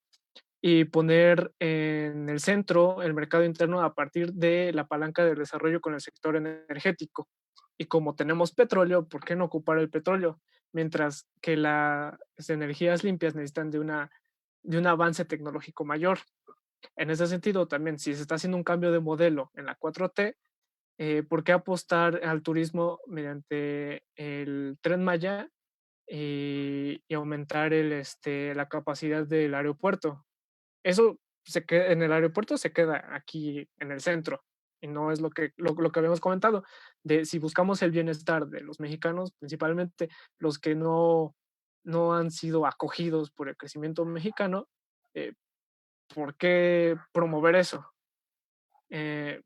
y poner en el centro el mercado interno a partir de la palanca del desarrollo con el sector energético. Y como tenemos petróleo, ¿por qué no ocupar el petróleo? Mientras que las energías limpias necesitan de un avance tecnológico mayor. En ese sentido, también, si se está haciendo un cambio de modelo en la 4T, ¿por qué apostar al turismo mediante el Tren Maya y aumentar la capacidad del aeropuerto? Eso en el aeropuerto se queda aquí en el centro y no es lo que habíamos comentado, de si buscamos el bienestar de los mexicanos, principalmente los que no han sido acogidos por el crecimiento mexicano, eh, ¿por qué promover eso?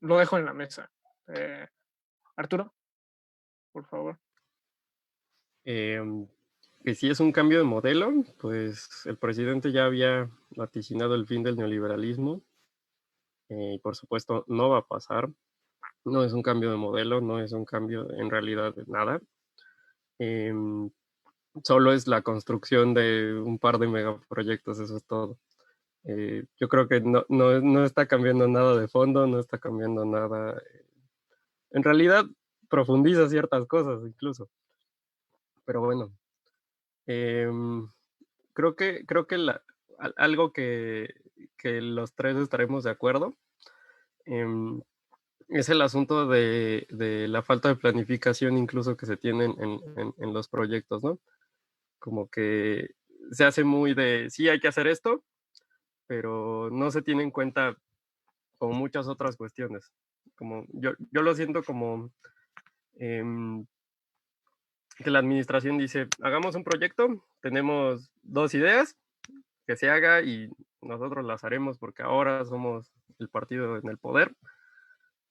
Lo dejo en la mesa. Arturo, por favor. Em, que si es un cambio de modelo, pues el presidente ya había vaticinado el fin del neoliberalismo y por supuesto no va a pasar. No es un cambio de modelo, no es un cambio en realidad de nada. Em, Solo es la construcción de un par de megaproyectos, eso es todo. Yo creo que no está cambiando nada de fondo, no está cambiando nada. En realidad profundiza ciertas cosas incluso, pero bueno. Em, creo que algo que los tres estaremos de acuerdo em, es el asunto de la falta de planificación incluso que se tienen en los proyectos, ¿no? Como que se hace muy de, sí, hay que hacer esto, pero no se tiene en cuenta como muchas otras cuestiones. Como yo lo siento como em, que la administración dice, hagamos un proyecto, tenemos dos ideas, que se haga y nosotros las haremos porque ahora somos el partido en el poder,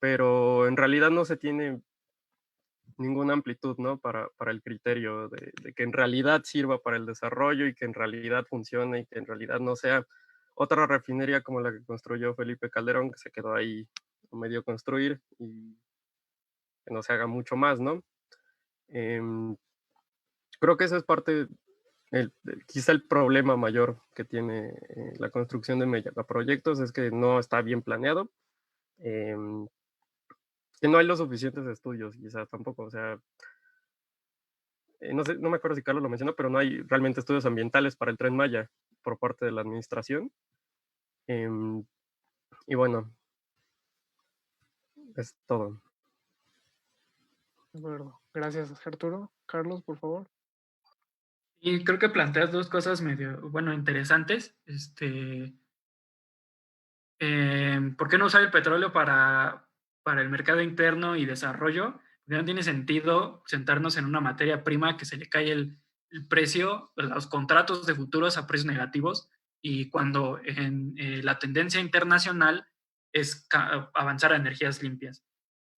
pero en realidad no se tiene ninguna amplitud, ¿no? Para el criterio de que en realidad sirva para el desarrollo y que en realidad funcione y que en realidad no sea otra refinería como la que construyó Felipe Calderón, que se quedó ahí a medio construir y que no se haga mucho más, ¿no? Em, Creo que eso es parte, quizá el problema mayor que tiene la construcción de megaproyectos es que no está bien planeado, em, que no hay los suficientes estudios, quizás tampoco, o sea, no sé, no me acuerdo si Carlos lo mencionó, pero no hay realmente estudios ambientales para el Tren Maya por parte de la administración. em, y bueno, es todo. De acuerdo. Gracias, Arturo. Carlos, por favor. Y creo que planteas dos cosas bueno, interesantes. ¿Por qué no usar el petróleo para el mercado interno y desarrollo? No tiene sentido sentarnos en una materia prima que se le cae el precio, los contratos de futuros a precios negativos, y cuando la tendencia internacional es avanzar a energías limpias.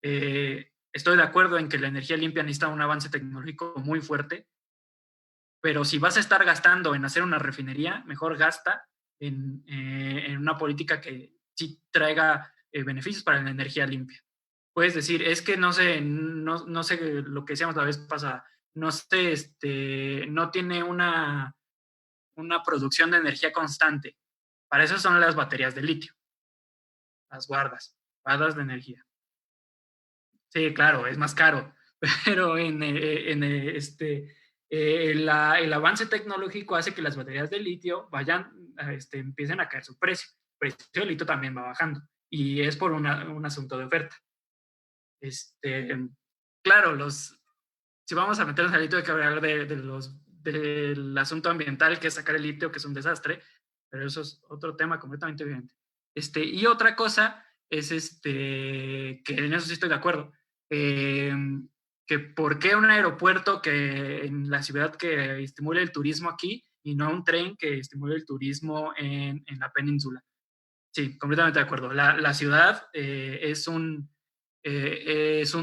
Estoy de acuerdo en que la energía limpia necesita un avance tecnológico muy fuerte, pero si vas a estar gastando en hacer una refinería, mejor gasta en una política que sí traiga beneficios para la energía limpia. Puedes decir, es que no sé lo que decíamos la vez pasada, no sé, no tiene una producción de energía constante. Para eso son las baterías de litio, las guardas de energía. Sí, claro, es más caro, pero el avance tecnológico hace que las baterías de litio empiecen a caer su precio. El precio del litio también va bajando. y es por un asunto de oferta. Claro, si vamos a meternos al litio, hay que hablar del asunto ambiental, que es sacar el litio, que es un desastre, pero eso es otro tema completamente diferente. Y otra cosa es que en eso sí estoy de acuerdo, que por qué un aeropuerto que en la ciudad que estimule el turismo aquí y no un tren que estimule el turismo en la península. Sí, completamente de acuerdo. La ciudad es un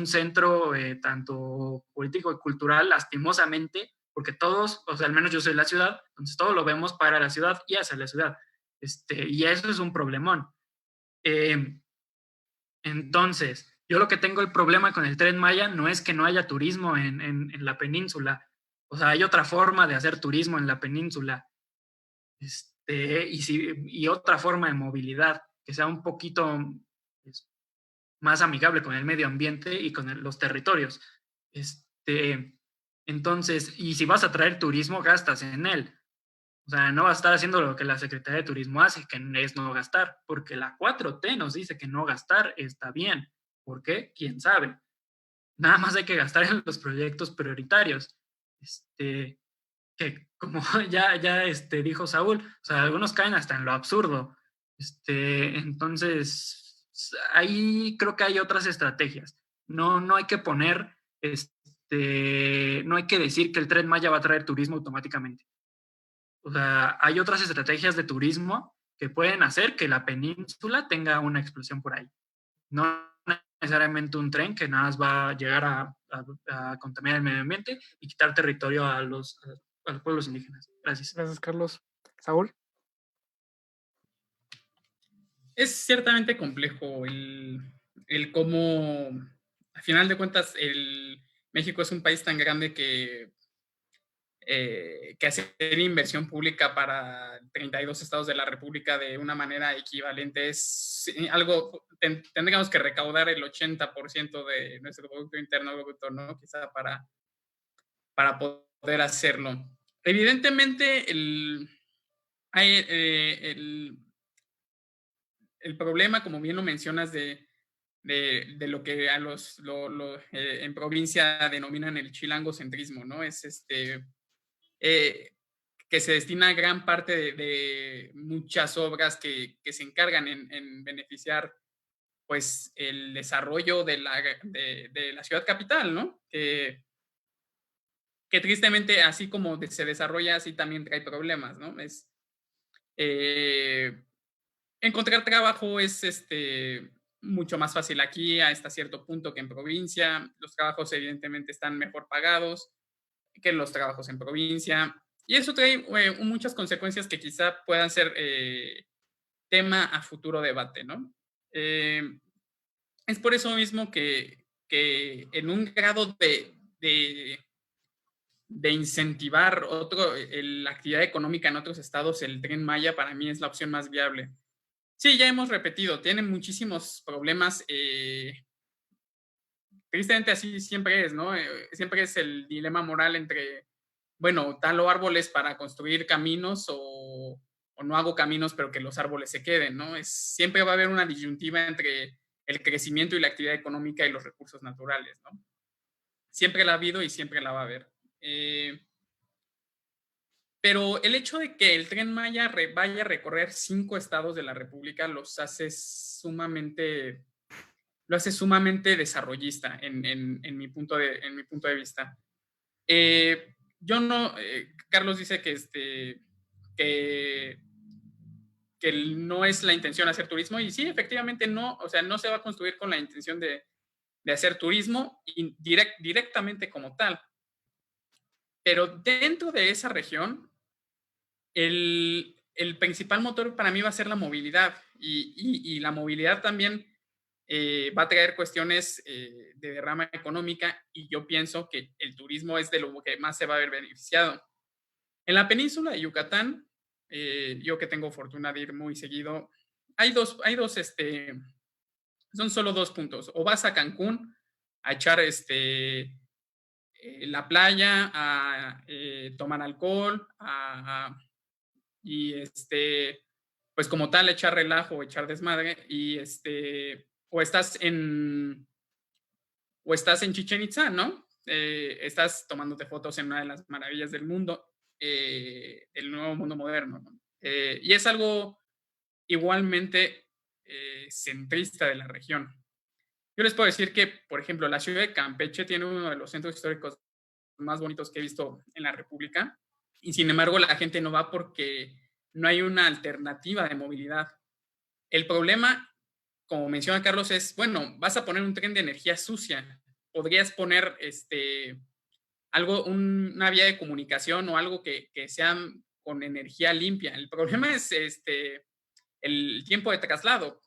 centro tanto político y cultural, lastimosamente, porque todos, o sea, al menos yo soy de la ciudad, entonces todo lo vemos para la ciudad y hacia la ciudad. Y eso es un problemón. Entonces, yo lo que tengo el problema con el Tren Maya no es que no haya turismo en la península. O sea, hay otra forma de hacer turismo en la península. Y otra forma de movilidad que sea un poquito más amigable con el medio ambiente y con los territorios. Entonces, y si vas a traer turismo, gastas en él. O sea, no vas a estar haciendo lo que la Secretaría de Turismo hace, que es no gastar, porque la 4T nos dice que no gastar está bien. ¿Por qué? ¿Quién sabe? Nada más hay que gastar en los proyectos prioritarios. Que como ya dijo Saúl, o sea, algunos caen hasta en lo absurdo. Entonces, ahí creo que hay otras estrategias. No hay que poner, no hay que decir que el Tren Maya va a traer turismo automáticamente. O sea, hay otras estrategias de turismo que pueden hacer que la península tenga una explosión por ahí. No necesariamente un tren que nada más va a llegar a contaminar el medio ambiente y quitar territorio a los pueblos indígenas. Gracias. Gracias, Carlos. Saúl. Es ciertamente complejo el cómo, a final de cuentas, México es un país tan grande que hacer inversión pública para 32 estados de la República de una manera equivalente es algo, tendríamos que recaudar el 80% de nuestro Producto Interno Bruto, ¿no? Quizá para poder hacerlo. Evidentemente, el problema, como bien lo mencionas, de lo que en provincia denominan el chilangocentrismo, ¿no? Es que se destina gran parte de muchas obras que se encargan en beneficiar pues el desarrollo de la ciudad capital, ¿no? Que tristemente, así como se desarrolla, así también trae problemas, ¿no? Encontrar trabajo es mucho más fácil aquí hasta cierto punto que en provincia. Los trabajos evidentemente están mejor pagados que los trabajos en provincia. Y eso trae muchas consecuencias que quizá puedan ser tema a futuro debate, ¿no? Es por eso mismo que en un grado de incentivar la actividad económica en otros estados, el Tren Maya para mí es la opción más viable. Sí, ya hemos repetido, tienen muchísimos problemas. Tristemente así siempre es, ¿no? Siempre es el dilema moral entre, bueno, talo árboles para construir caminos o no hago caminos, pero que los árboles se queden, ¿no? Siempre va a haber una disyuntiva entre el crecimiento y la actividad económica y los recursos naturales, ¿no? Siempre la ha habido y siempre la va a haber. Pero el hecho de que el Tren Maya vaya a recorrer 5 estados de la República lo hace sumamente desarrollista en mi punto de vista. Carlos dice que no es la intención hacer turismo, y sí, efectivamente no, o sea, no se va a construir con la intención de hacer turismo directamente como tal. Pero dentro de esa región, el principal motor para mí va a ser la movilidad, y la movilidad también va a traer cuestiones de derrama económica, y yo pienso que el turismo es de lo que más se va a ver beneficiado. En la península de Yucatán, yo que tengo fortuna de ir muy seguido, son solo 2 puntos. O vas a Cancún a echar la playa, a tomar alcohol, y pues como tal, echar relajo, echar desmadre, y o estás en, Chichén Itzá, ¿no? Estás tomándote fotos en una de las maravillas del mundo, el nuevo mundo moderno, ¿no? Y es algo igualmente centrista de la región. Yo les puedo decir que, por ejemplo, la ciudad de Campeche tiene uno de los centros históricos más bonitos que he visto en la República, y sin embargo la gente no va porque no hay una alternativa de movilidad. El problema, como menciona Carlos, es, bueno, vas a poner un tren de energía sucia, podrías poner una vía de comunicación o algo que sea con energía limpia. El problema es el tiempo de traslado.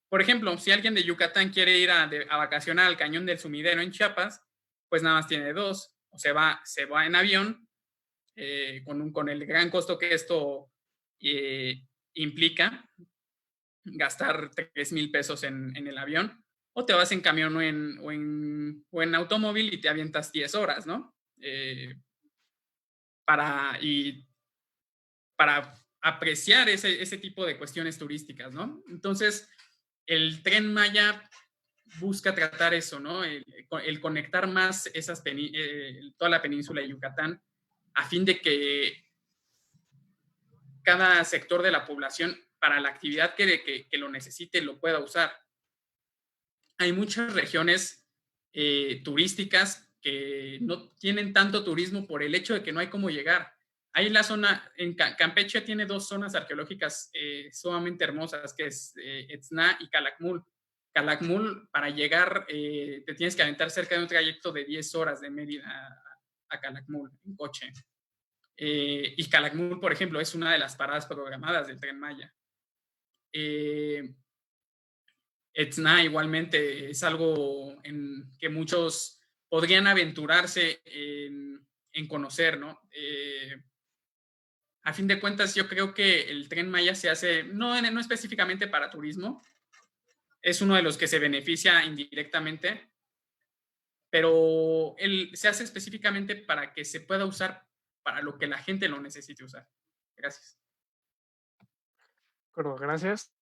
Por ejemplo, si alguien de Yucatán quiere ir a vacacionar al Cañón del Sumidero en Chiapas, pues nada más tiene dos, o se va en avión, con el gran costo que esto implica, gastar 3,000 pesos en el avión, o te vas en camión o en automóvil y te avientas 10 horas, ¿no? Para apreciar ese tipo de cuestiones turísticas, ¿no? Entonces, el Tren Maya busca tratar eso, ¿no? El conectar más toda la península de Yucatán, a fin de que cada sector de la población, para la actividad que lo necesite, lo pueda usar. Hay muchas regiones turísticas que no tienen tanto turismo por el hecho de que no hay cómo llegar. Hay la zona, en Campeche tiene dos zonas arqueológicas sumamente hermosas, que es Etzna y Calakmul. Calakmul, para llegar, te tienes que aventar cerca de un trayecto de 10 horas de Mérida a Calakmul en coche. Y Calakmul, por ejemplo, es una de las paradas programadas del Tren Maya. Etzna igualmente es algo en que muchos podrían aventurarse en conocer, ¿no? A fin de cuentas, yo creo que el Tren Maya se hace, no específicamente para turismo, es uno de los que se beneficia indirectamente, pero se hace específicamente para que se pueda usar para lo que la gente lo necesite usar. Gracias. Bueno, gracias.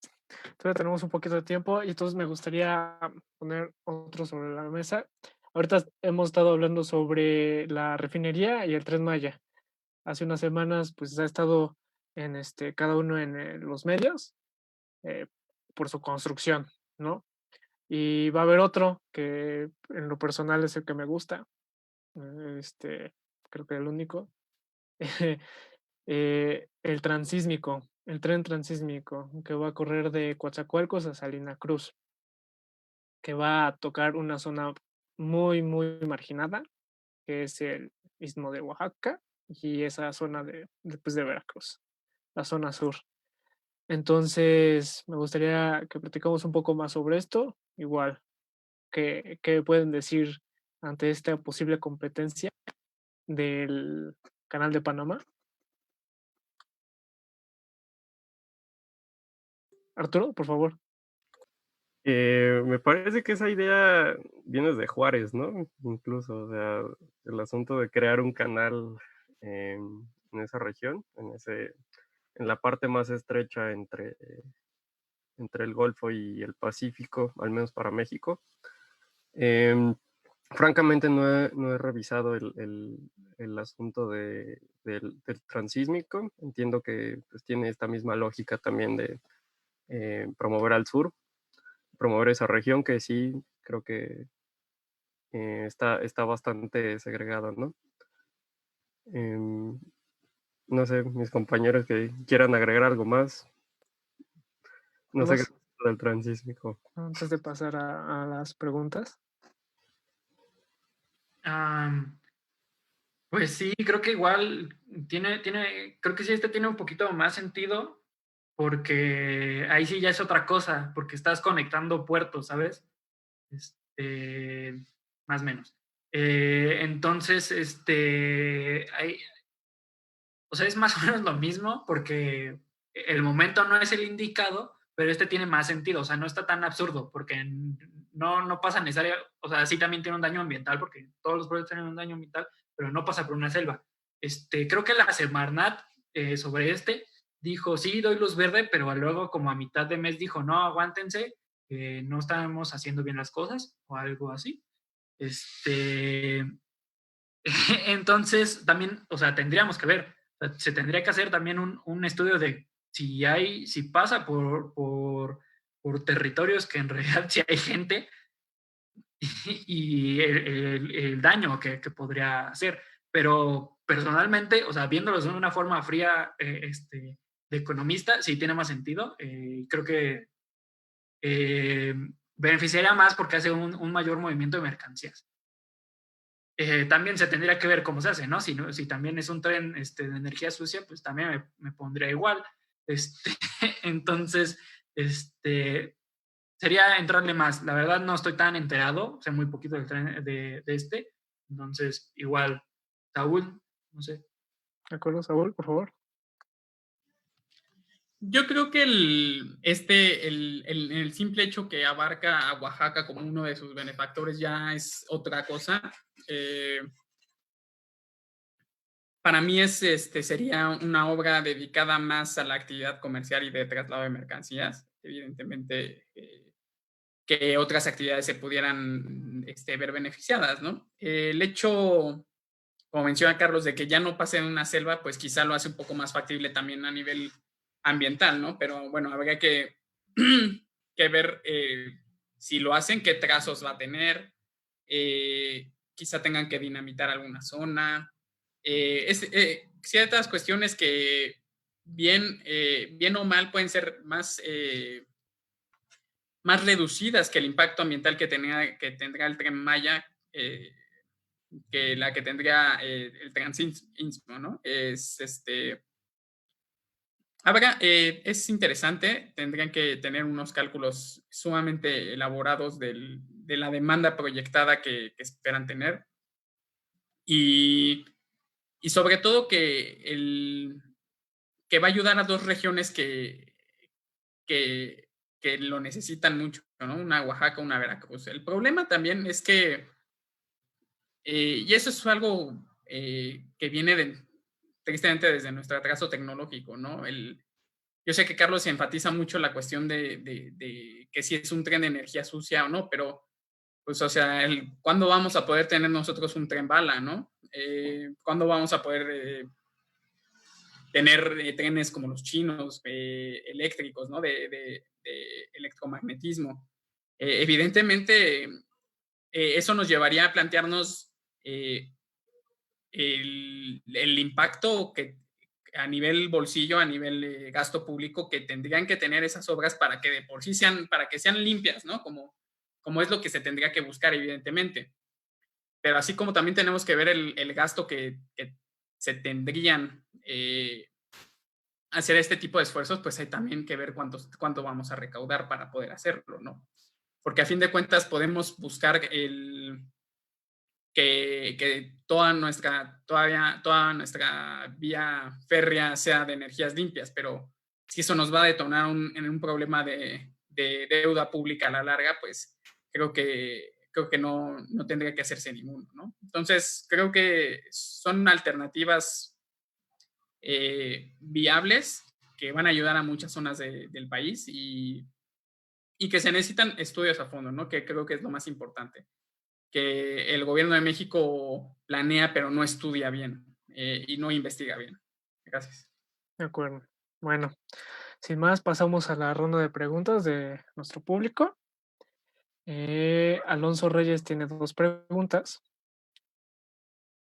Todavía tenemos un poquito de tiempo y entonces me gustaría poner otro sobre la mesa. Ahorita hemos estado hablando sobre la refinería y el Tren Maya. Hace unas semanas pues ha estado en cada uno en los medios eh, por su construcción, ¿no? Y va a haber otro que en lo personal es el que me gusta. Creo que el único. El transísmico, el tren transísmico, que va a correr de Coatzacoalcos a Salina Cruz, que va a tocar una zona muy, muy marginada, que es el Istmo de Oaxaca y esa zona después de Veracruz, la zona sur. Entonces, me gustaría que platicamos un poco más sobre esto, igual, ¿qué pueden decir ante esta posible competencia del Canal de Panamá? Arturo, por favor. Me parece que esa idea viene de Juárez, ¿no? Incluso, o sea, el asunto de crear un canal en esa región, en la parte más estrecha entre el Golfo y el Pacífico, al menos para México. Francamente no he revisado el asunto del transísmico. Entiendo que pues, tiene esta misma lógica también de promover al sur, promover esa región que sí creo que está bastante segregada, ¿no? No sé, mis compañeros que quieran agregar algo más. No sé qué es del transísmico. Antes de pasar a las preguntas. Pues sí, creo que igual creo que sí, tiene un poquito más sentido, porque ahí sí ya es otra cosa, porque estás conectando puertos, ¿sabes? Más o menos. Entonces, o sea, es más o menos lo mismo, porque el momento no es el indicado, pero tiene más sentido, o sea, no está tan absurdo, porque no pasa necesariamente, o sea, sí también tiene un daño ambiental, porque todos los proyectos tienen un daño ambiental, pero no pasa por una selva. Creo que la Semarnat sobre dijo, sí, doy luz verde, pero luego como a mitad de mes dijo, no, aguántense, no estamos haciendo bien las cosas o algo así. Entonces, también, o sea, tendríamos que ver, o sea, se tendría que hacer también un estudio de si pasa por territorios que en realidad sí hay gente y el daño que podría hacer. Pero personalmente, o sea, viéndolo de una forma fría de economista, sí tiene más sentido. Creo que beneficiaría más porque hace un mayor movimiento de mercancías. También se tendría que ver cómo se hace, ¿no? Si también es un tren de energía sucia, pues también me pondría igual. Entonces, sería entrarle más. La verdad no estoy tan enterado, sé muy poquito del tren de entonces igual, Saúl, no sé. ¿De acuerdo, Saúl, por favor? Yo creo que el simple hecho que abarca a Oaxaca como uno de sus benefactores ya es otra cosa. Para mí sería una obra dedicada más a la actividad comercial y de traslado de mercancías. Evidentemente, que otras actividades se pudieran ver beneficiadas, ¿no? El hecho, como menciona Carlos, de que ya no pase en una selva, pues quizá lo hace un poco más factible también a nivel ambiental, ¿no? Pero bueno, habría que, que ver si lo hacen, qué trazos va a tener, quizá tengan que dinamitar alguna zona, ciertas cuestiones que bien o mal pueden ser más reducidas que el impacto ambiental que tendrá el Tren Maya, que la que tendría el Transistmo, ¿no? Es interesante, tendrían que tener unos cálculos sumamente elaborados de la demanda proyectada que esperan tener y sobre todo que va a ayudar a dos regiones que lo necesitan mucho, ¿no? Una Oaxaca, una Veracruz. El problema también es que, y eso es algo que viene tristemente desde nuestro atraso tecnológico, ¿no? Yo sé que Carlos enfatiza mucho la cuestión de que si es un tren de energía sucia o no, pero, pues, o sea, ¿cuándo vamos a poder tener nosotros un tren bala, no? ¿Cuándo vamos a poder tener trenes como los chinos, eléctricos, ¿no? De electromagnetismo? Evidentemente, eso nos llevaría a plantearnos el impacto que a nivel bolsillo, a nivel gasto público, que tendrían que tener esas obras para que de por sí para que sean limpias, ¿no? Como es lo que se tendría que buscar, evidentemente. Pero así como también tenemos que ver el gasto que se tendrían hacer este tipo de esfuerzos, pues hay también que ver cuánto vamos a recaudar para poder hacerlo, ¿no? Porque a fin de cuentas podemos buscar que toda nuestra vía férrea sea de energías limpias, pero si eso nos va a detonar en un problema de deuda pública a la larga, pues creo que no tendría que hacerse ninguno, ¿no? Entonces, creo que son alternativas viables que van a ayudar a muchas zonas del país y que se necesitan estudios a fondo, ¿no? Que creo que es lo más importante. Que el gobierno de México planea pero no estudia bien y no investiga bien. Gracias. De acuerdo. Bueno, sin más, pasamos a la ronda de preguntas de nuestro público. Alonso Reyes tiene 2 preguntas.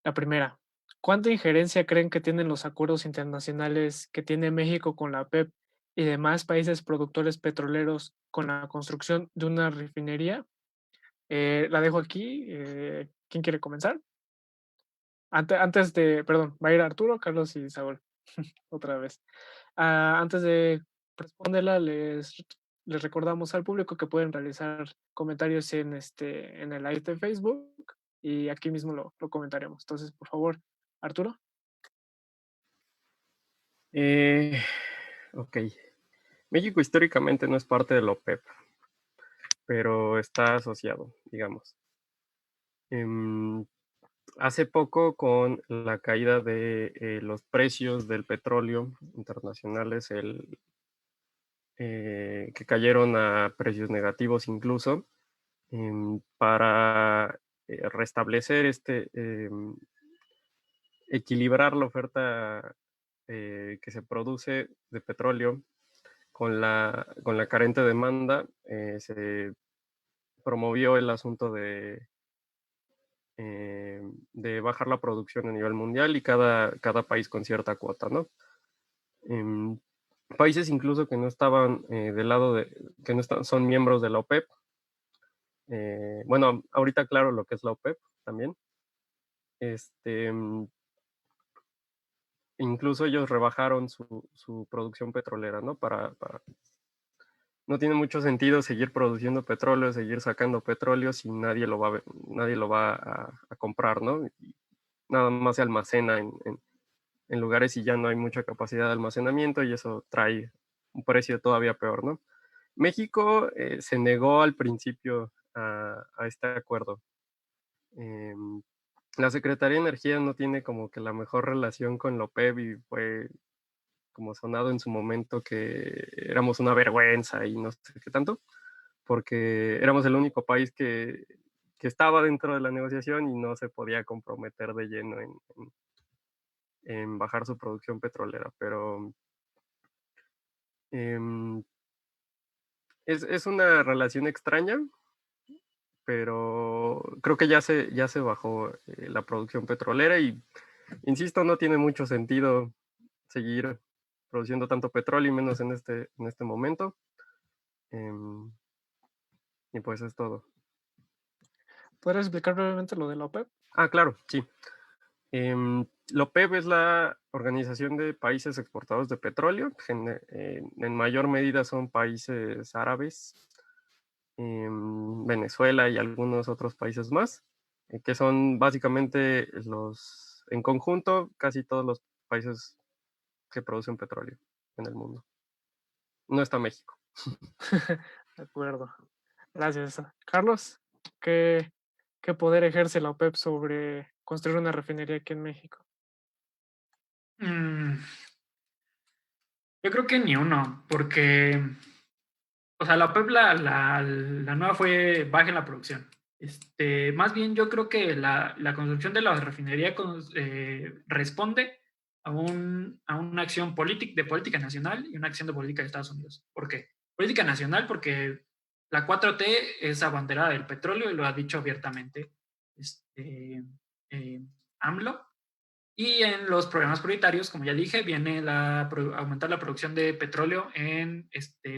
La primera, ¿cuánta injerencia creen que tienen los acuerdos internacionales que tiene México con la OPEP y demás países productores petroleros con la construcción de una refinería? La dejo aquí. ¿Quién quiere comenzar? Perdón, va a ir Arturo, Carlos y Saúl, otra vez. Antes de responderla, les recordamos al público que pueden realizar comentarios en el live de Facebook y aquí mismo lo comentaremos. Entonces, por favor, Arturo. Ok. México históricamente no es parte de la OPEP, pero está asociado, digamos. hace poco, con la caída de los precios del petróleo internacionales, que cayeron a precios negativos incluso, para restablecer equilibrar la oferta que se produce de petróleo con la carente demanda, se promovió el asunto de bajar la producción a nivel mundial y cada país con cierta cuota, ¿no? Países incluso que no estaban del lado que no son miembros de la OPEP. Bueno, ahorita claro lo que es la OPEP también. Incluso ellos rebajaron su producción petrolera, ¿no? No tiene mucho sentido seguir produciendo petróleo, seguir sacando petróleo si nadie lo va a comprar, ¿no? Y nada más se almacena en lugares y ya no hay mucha capacidad de almacenamiento y eso trae un precio todavía peor, ¿no? México se negó al principio a este acuerdo. La Secretaría de Energía no tiene como que la mejor relación con la OPEP y fue como sonado en su momento que éramos una vergüenza y no sé qué tanto, porque éramos el único país que estaba dentro de la negociación y no se podía comprometer de lleno en bajar su producción petrolera, pero es una relación extraña, pero creo que ya se bajó la producción petrolera y, insisto, no tiene mucho sentido seguir produciendo tanto petróleo y menos en este momento. Y pues es todo. ¿Podrías explicar brevemente lo de la OPEP? Claro, sí. La OPEP es la Organización de Países Exportadores de Petróleo. En mayor medida son países árabes, Venezuela y algunos otros países más, que son básicamente en conjunto, casi todos los países que producen petróleo en el mundo. No está México. De acuerdo. Gracias. Carlos, ¿qué poder ejerce la OPEP sobre construir una refinería aquí en México? Yo creo que ni uno, porque, o sea, la OPEP, la nueva fue baja en la producción. Más bien yo creo que la construcción de la refinería responde a una acción de política nacional y una acción de política de Estados Unidos. ¿Por qué? Política nacional porque la 4T es abanderada del petróleo y lo ha dicho abiertamente AMLO. Y en los programas prioritarios, como ya dije, viene aumentar la producción de petróleo en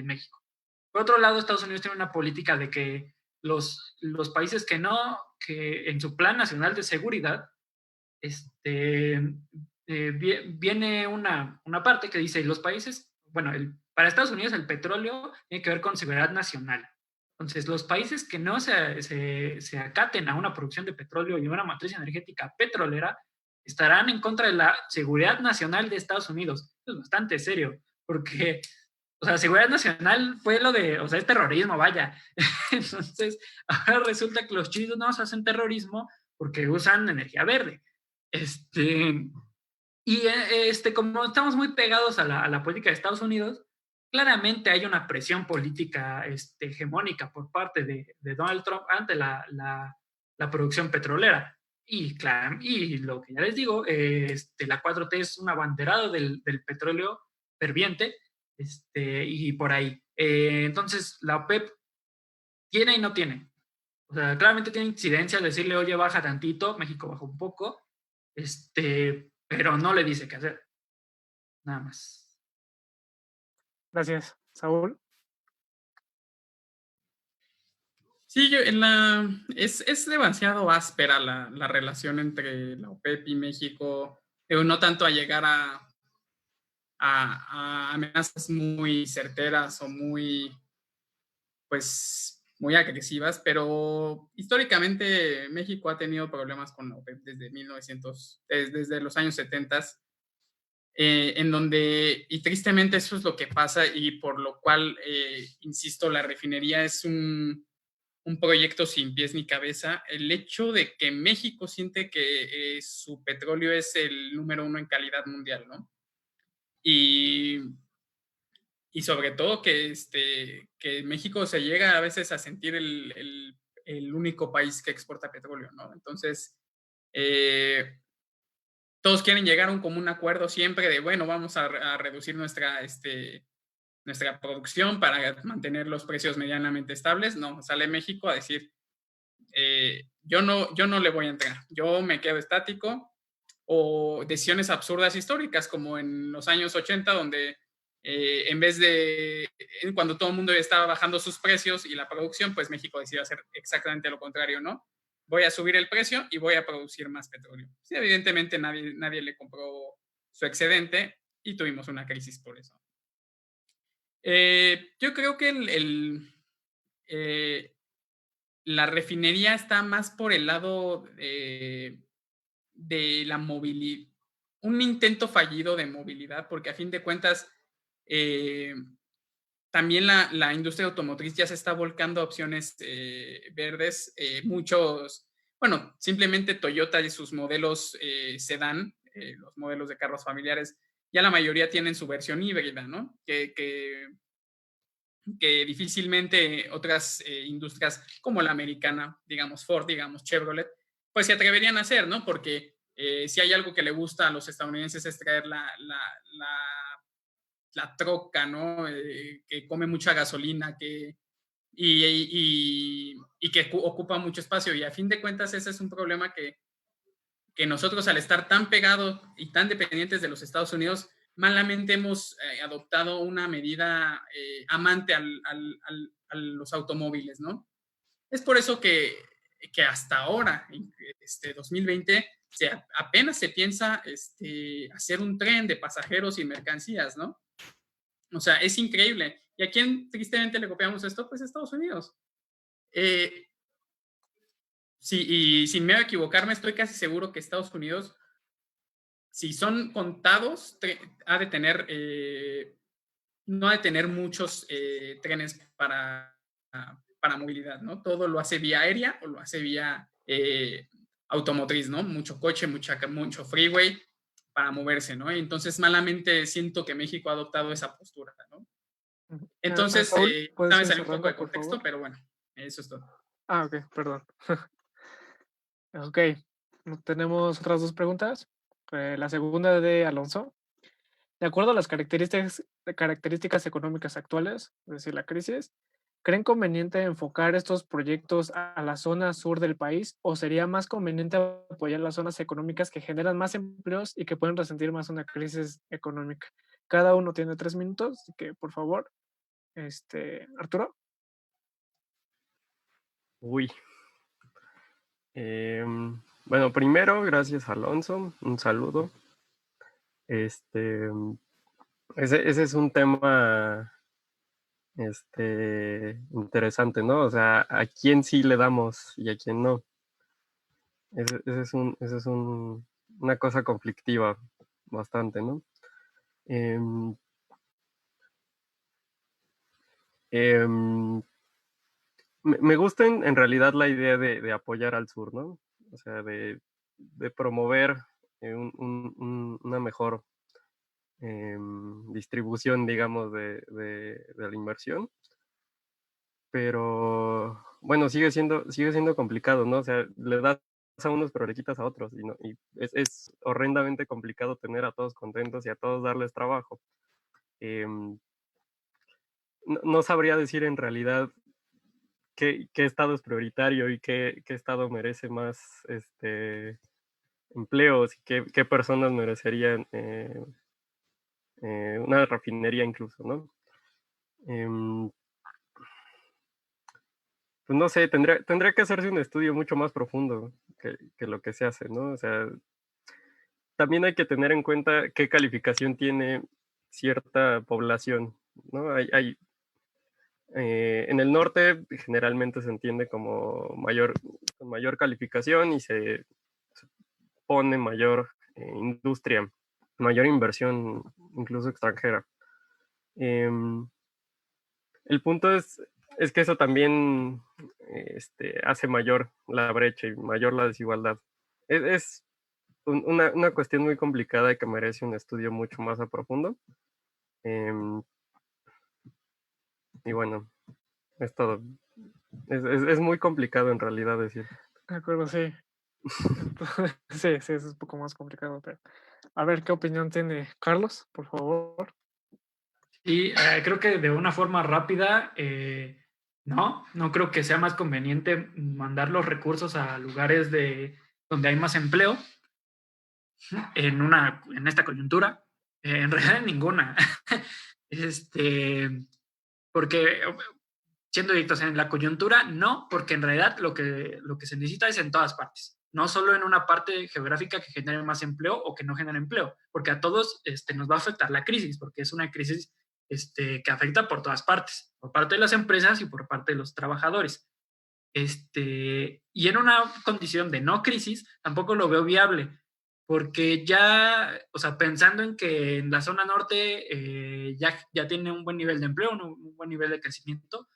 México. Por otro lado, Estados Unidos tiene una política de que los países que en su plan nacional de seguridad, viene una parte que dice, los países, bueno, para Estados Unidos el petróleo tiene que ver con seguridad nacional. Entonces, los países que no se acaten a una producción de petróleo y una matriz energética petrolera estarán en contra de la seguridad nacional de Estados Unidos. Eso es bastante serio, porque, o sea, seguridad nacional fue o sea, es terrorismo, vaya. Entonces, ahora resulta que los chinos hacen terrorismo porque usan energía verde. Como estamos muy pegados a la política de Estados Unidos, claramente hay una presión política hegemónica por parte de Donald Trump ante la producción petrolera. Y lo que ya les digo, la 4T es un abanderado del petróleo ferviente, y por ahí. Entonces, la OPEP tiene y no tiene. O sea, claramente tiene incidencia decirle, oye, baja tantito, México bajó un poco, pero no le dice qué hacer. Nada más. Gracias. Saúl. Sí, es demasiado áspera la relación entre la OPEP y México, no tanto a llegar a amenazas muy certeras o muy agresivas, pero históricamente México ha tenido problemas con la OPEP desde los años 70, en donde, y tristemente eso es lo que pasa y por lo cual, insisto, la refinería es un un proyecto sin pies ni cabeza. El hecho de que México siente que su petróleo es el número 1 en calidad mundial, ¿no? Y sobre todo que México se llega a veces a sentir el único país que exporta petróleo, ¿no? Entonces, todos quieren llegar a un común acuerdo siempre de, bueno, vamos a reducir nuestra producción para mantener los precios medianamente estables. No, sale México a decir, yo no le voy a entrar, yo me quedo estático, o decisiones absurdas históricas como en los años 80 donde en vez de cuando todo el mundo estaba bajando sus precios y la producción, pues México decidió hacer exactamente lo contrario, ¿no? Voy a subir el precio y voy a producir más petróleo. Sí, evidentemente nadie le compró su excedente y tuvimos una crisis por eso. Yo creo que la refinería está más por el lado de la movilidad, un intento fallido de movilidad, porque a fin de cuentas también la industria automotriz ya se está volcando a opciones verdes. Bueno, simplemente Toyota y sus modelos sedán, los modelos de carros familiares, ya la mayoría tienen su versión híbrida, ¿no? Que difícilmente otras industrias como la americana, digamos Ford, digamos Chevrolet, pues se atreverían a hacer, ¿no? Porque si hay algo que le gusta a los estadounidenses es traer la troca, ¿no? Que come mucha gasolina, y que ocupa mucho espacio. Y a fin de cuentas ese es un problema que nosotros, al estar tan pegados y tan dependientes de los Estados Unidos, malamente hemos adoptado una medida amante a los automóviles, ¿no? Es por eso que hasta ahora, 2020, apenas se piensa hacer un tren de pasajeros y mercancías, ¿no? O sea, es increíble. ¿Y a quién tristemente le copiamos esto? Pues a Estados Unidos. Sí, y sin miedo a equivocarme, estoy casi seguro que Estados Unidos, si son contados, no ha de tener muchos trenes para movilidad, ¿no? Todo lo hace vía aérea o lo hace vía automotriz, ¿no? Mucho coche, mucho freeway para moverse, ¿no? Entonces, malamente siento que México ha adoptado esa postura, ¿no? Entonces, ¿puedes salir un poco de por contexto, favor? pero bueno, eso es todo. Ok, perdón. Ok, tenemos otras dos preguntas. La segunda de Alonso. De acuerdo a las características económicas actuales, es decir, la crisis, ¿creen conveniente enfocar estos proyectos a la zona sur del país o sería más conveniente apoyar las zonas económicas que generan más empleos y que pueden resentir más una crisis económica? Cada uno tiene 3 minutos, así que por favor, Arturo. Uy. Bueno, primero, gracias Alonso, un saludo. Ese es un tema interesante, ¿no? O sea, ¿a quién sí le damos y a quién no? Ese es una cosa conflictiva bastante, ¿no? Em, em, me gusta en realidad la idea de apoyar al sur, ¿no? O sea, de promover una mejor distribución, digamos, de la inversión. Pero bueno, sigue siendo complicado, ¿no? O sea, le das a unos pero le quitas a otros y es horrendamente complicado tener a todos contentos y a todos darles trabajo. No sabría decir en realidad qué estado es prioritario y qué estado merece más empleos y qué personas merecerían una refinería incluso, ¿no? Pues no sé, tendría que hacerse un estudio mucho más profundo que lo que se hace, ¿no? O sea, también hay que tener en cuenta qué calificación tiene cierta población, ¿no? En el norte generalmente se entiende como con mayor calificación y se pone mayor industria, mayor inversión, incluso extranjera. El punto es es que eso también hace mayor la brecha y mayor la desigualdad. Es una cuestión muy complicada y que merece un estudio mucho más a profundo. Em, y bueno, es todo. Es muy complicado en realidad decir. De acuerdo, sí. Entonces, sí, sí, eso es un poco más complicado, pero a ver qué opinión tiene Carlos, por favor. Y creo que de una forma rápida, no creo que sea más conveniente mandar los recursos a lugares donde hay más empleo en esta coyuntura. En realidad en ninguna. Porque siendo directos en la coyuntura, no, porque en realidad lo que se necesita es en todas partes, no solo en una parte geográfica que genere más empleo o que no genere empleo, porque a todos nos va a afectar la crisis, porque es una crisis que afecta por todas partes, por parte de las empresas y por parte de los trabajadores. Y en una condición de no crisis, tampoco lo veo viable, porque ya, o sea, pensando en que en la zona norte ya tiene un buen nivel de empleo, un buen nivel de crecimiento,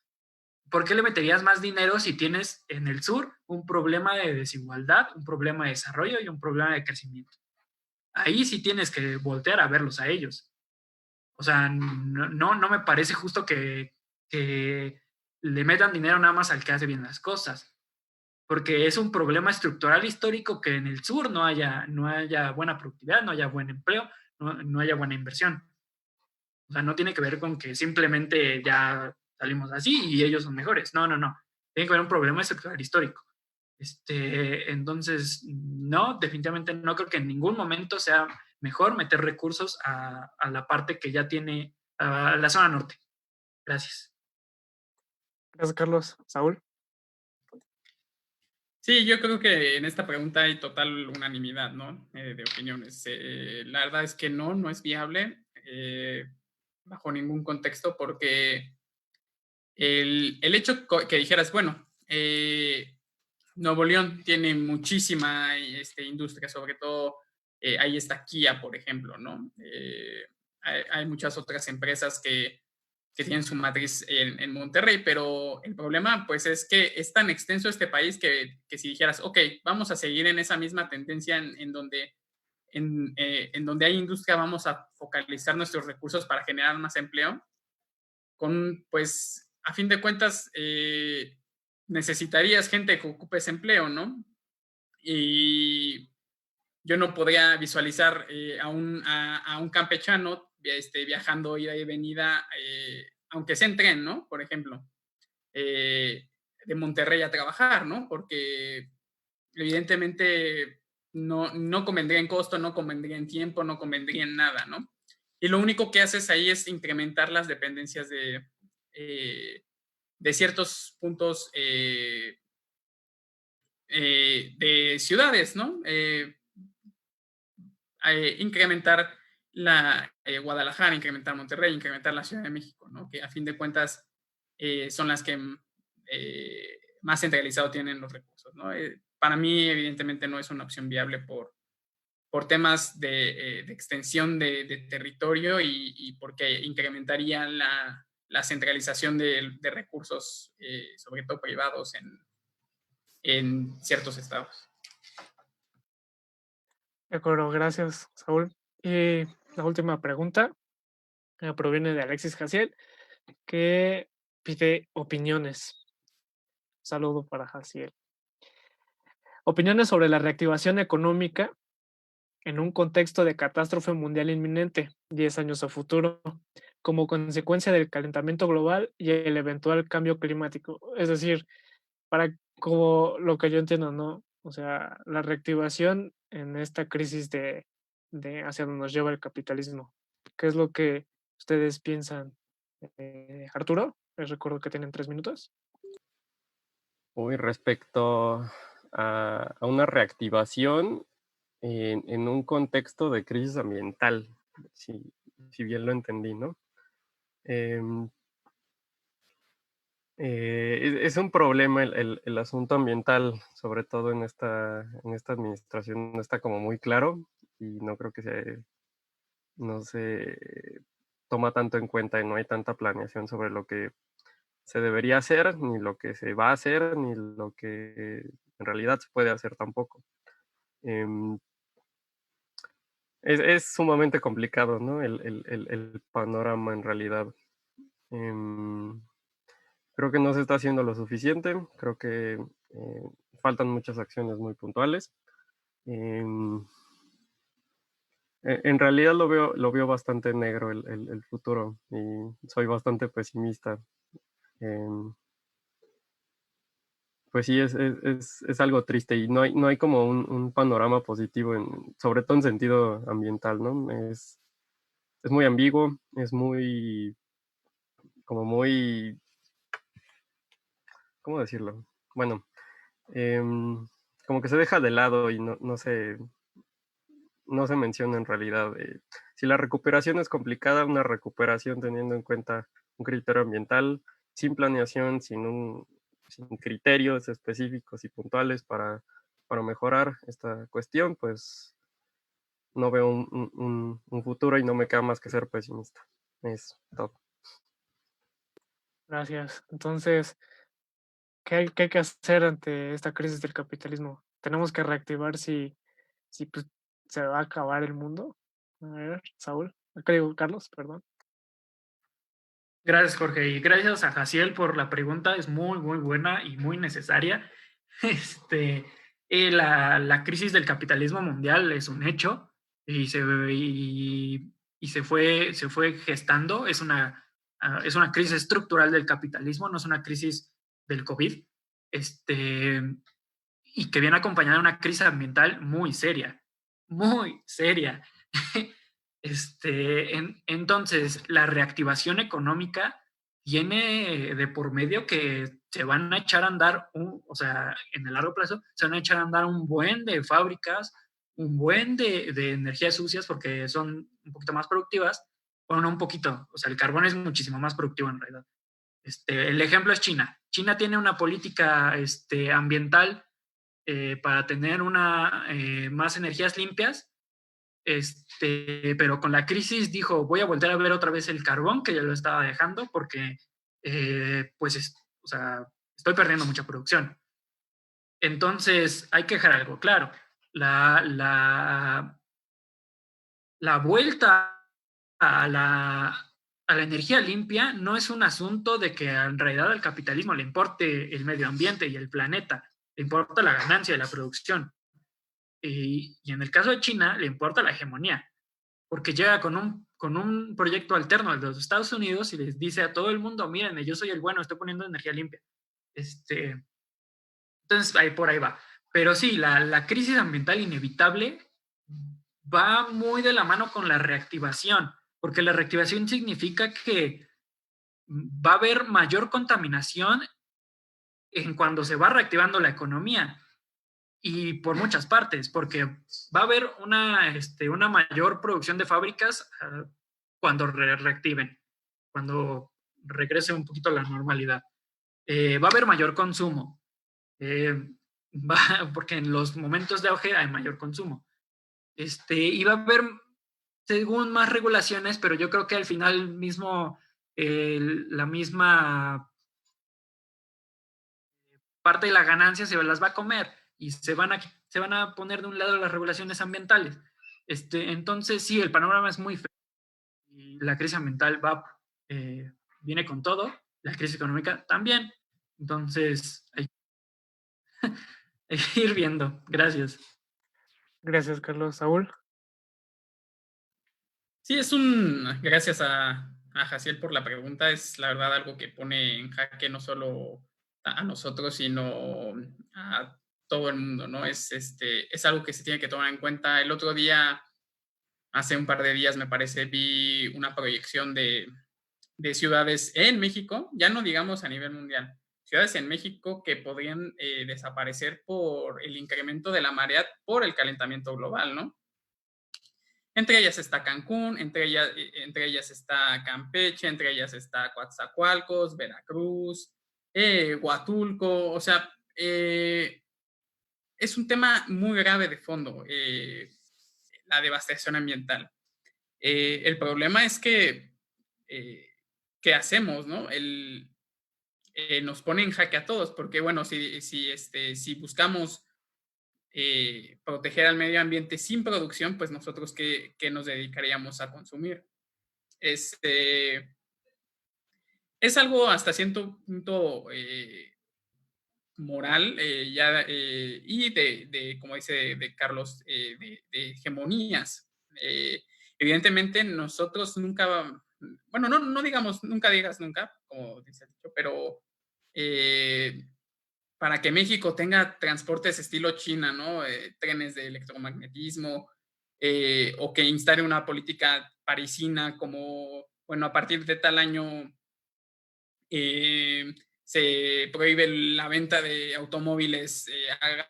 ¿por qué le meterías más dinero si tienes en el sur un problema de desigualdad, un problema de desarrollo y un problema de crecimiento? Ahí sí tienes que voltear a verlos a ellos. O sea, no me parece justo que le metan dinero nada más al que hace bien las cosas, porque es un problema estructural histórico que en el sur no haya buena productividad, no haya buen empleo, no haya buena inversión. O sea, no tiene que ver con que simplemente ya salimos así y ellos son mejores. No. Tiene que haber un problema estructural histórico. Entonces, no, definitivamente no creo que en ningún momento sea mejor meter recursos a la parte que ya tiene, a la zona norte. Gracias. Gracias, Carlos. Saúl. Sí, yo creo que en esta pregunta hay total unanimidad, ¿no? De opiniones. La verdad es que no es viable bajo ningún contexto, porque el hecho que dijeras, bueno, Nuevo León tiene muchísima industria, sobre todo ahí está Kia, por ejemplo, ¿no? Hay muchas otras empresas que tienen su matriz en Monterrey, pero el problema pues es que es tan extenso este país que si dijeras, ok, vamos a seguir en esa misma tendencia en donde hay industria, vamos a focalizar nuestros recursos para generar más empleo, pues a fin de cuentas necesitarías gente que ocupe ese empleo, ¿no? Y yo no podría visualizar a un campechano viajando ida y venida, aunque sea en tren, ¿no? Por ejemplo, de Monterrey a trabajar, ¿no? Porque evidentemente no convendría en costo, no convendría en tiempo, no convendría en nada, ¿no? Y lo único que haces ahí es incrementar las dependencias de ciertos puntos de ciudades, ¿no? Incrementar Guadalajara, incrementar Monterrey, incrementar la Ciudad de México, ¿no? Que a fin de cuentas son las que más centralizado tienen los recursos, ¿no? Para mí, evidentemente, no es una opción viable por temas de extensión de territorio y porque incrementaría la centralización de recursos, sobre todo privados, en ciertos estados. De acuerdo, gracias, Saúl. Y la última pregunta proviene de Alexis Jaciel, que pide opiniones. Saludo para Jaciel. Opiniones sobre la reactivación económica en un contexto de catástrofe mundial inminente, 10 años a futuro, como consecuencia del calentamiento global y el eventual cambio climático. Es decir, para como lo que yo entiendo, ¿no? O sea, la reactivación en esta crisis de hacia donde nos lleva el capitalismo. ¿Qué es lo que ustedes piensan? Arturo, les recuerdo que tienen 3 minutos. Uy, respecto a una reactivación en un contexto de crisis ambiental, si bien lo entendí, ¿no? Es un problema el asunto ambiental, sobre todo en esta administración, no está como muy claro y no creo que no se toma tanto en cuenta y no hay tanta planeación sobre lo que se debería hacer, ni lo que se va a hacer, ni lo que en realidad se puede hacer tampoco. Em, es sumamente complicado, ¿no? El panorama en realidad. Em, Creo que no se está haciendo lo suficiente, creo que faltan muchas acciones muy puntuales. Em, en realidad lo veo bastante negro el futuro y soy bastante pesimista. Em, pues sí, es algo triste y no hay como un panorama positivo, sobre todo en sentido ambiental, ¿no? Es muy ambiguo, es muy, como muy, ¿cómo decirlo? Bueno, em, como que se deja de lado y no se menciona en realidad. Si la recuperación es complicada, una recuperación teniendo en cuenta un criterio ambiental, sin planeación, sin criterios específicos y puntuales para mejorar esta cuestión, pues no veo un futuro y no me queda más que ser pesimista. Es todo. Gracias. Entonces, qué hay que hacer ante esta crisis del capitalismo? Tenemos que reactivar si pues, se va a acabar el mundo. A ver, Saúl, creo, Carlos, perdón. Gracias, Jorge, y gracias a Jaciel por la pregunta, es muy, muy buena y muy necesaria. Este, la crisis del capitalismo mundial es un hecho y se fue gestando, es una crisis estructural del capitalismo, no es una crisis del COVID, y que viene acompañada de una crisis ambiental muy seria, muy seria. Entonces, la reactivación económica tiene de por medio que se van a echar a andar, o sea, en el largo plazo, se van a echar a andar un buen de fábricas, un buen de energías sucias porque son un poquito más productivas, bueno, no un poquito, o sea, el carbón es muchísimo más productivo en realidad. El ejemplo es China. China tiene una política ambiental para tener más energías limpias, pero con la crisis dijo, voy a volver a ver otra vez el carbón, que ya lo estaba dejando, porque o sea, estoy perdiendo mucha producción. Entonces, hay que dejar algo claro. La vuelta a la energía limpia no es un asunto de que en realidad al capitalismo le importe el medio ambiente y el planeta, le importa la ganancia de la producción. Y en el caso de China, le importa la hegemonía, porque llega con un proyecto alterno al de los Estados Unidos y les dice a todo el mundo, miren, yo soy el bueno, estoy poniendo energía limpia. Entonces, por ahí va. Pero sí, la crisis ambiental inevitable va muy de la mano con la reactivación, porque la reactivación significa que va a haber mayor contaminación en cuando se va reactivando la economía y por muchas partes, porque va a haber una mayor producción de fábricas cuando reactiven, cuando regrese un poquito a la normalidad. Va a haber mayor consumo, porque en los momentos de auge hay mayor consumo. Y va a haber, según más regulaciones, pero yo creo que al final mismo, la misma parte de la ganancia se las va a comer y se van a poner de un lado las regulaciones ambientales. Entonces, sí, el panorama es muy feo y la crisis ambiental viene con todo, la crisis económica también. Entonces, hay que ir viendo. Gracias. Gracias, Carlos. Saúl. Sí, gracias a Jaciel por la pregunta, es la verdad algo que pone en jaque no solo a nosotros, sino a todo el mundo, ¿no? Es algo que se tiene que tomar en cuenta. El otro día, hace un par de días, me parece, vi una proyección de ciudades en México, ya no digamos a nivel mundial, ciudades en México que podrían desaparecer por el incremento de la marea por el calentamiento global, ¿no? Entre ellas está Cancún, entre ellas está Campeche, entre ellas está Coatzacoalcos, Veracruz, Huatulco, o sea, es un tema muy grave de fondo, la devastación ambiental. El problema es que, ¿qué hacemos, no? nos pone en jaque a todos, porque bueno, si buscamos proteger al medio ambiente sin producción, pues nosotros qué nos dedicaríamos a consumir. Es algo hasta cierto punto moral y como dice de Carlos, de hegemonías. Evidentemente nosotros nunca, bueno, no digamos, nunca digas nunca, como dice el dicho, pero para que México tenga transportes estilo China, ¿no? Trenes de electromagnetismo, o que instale una política parisina como, bueno, a partir de tal año se prohíbe la venta de automóviles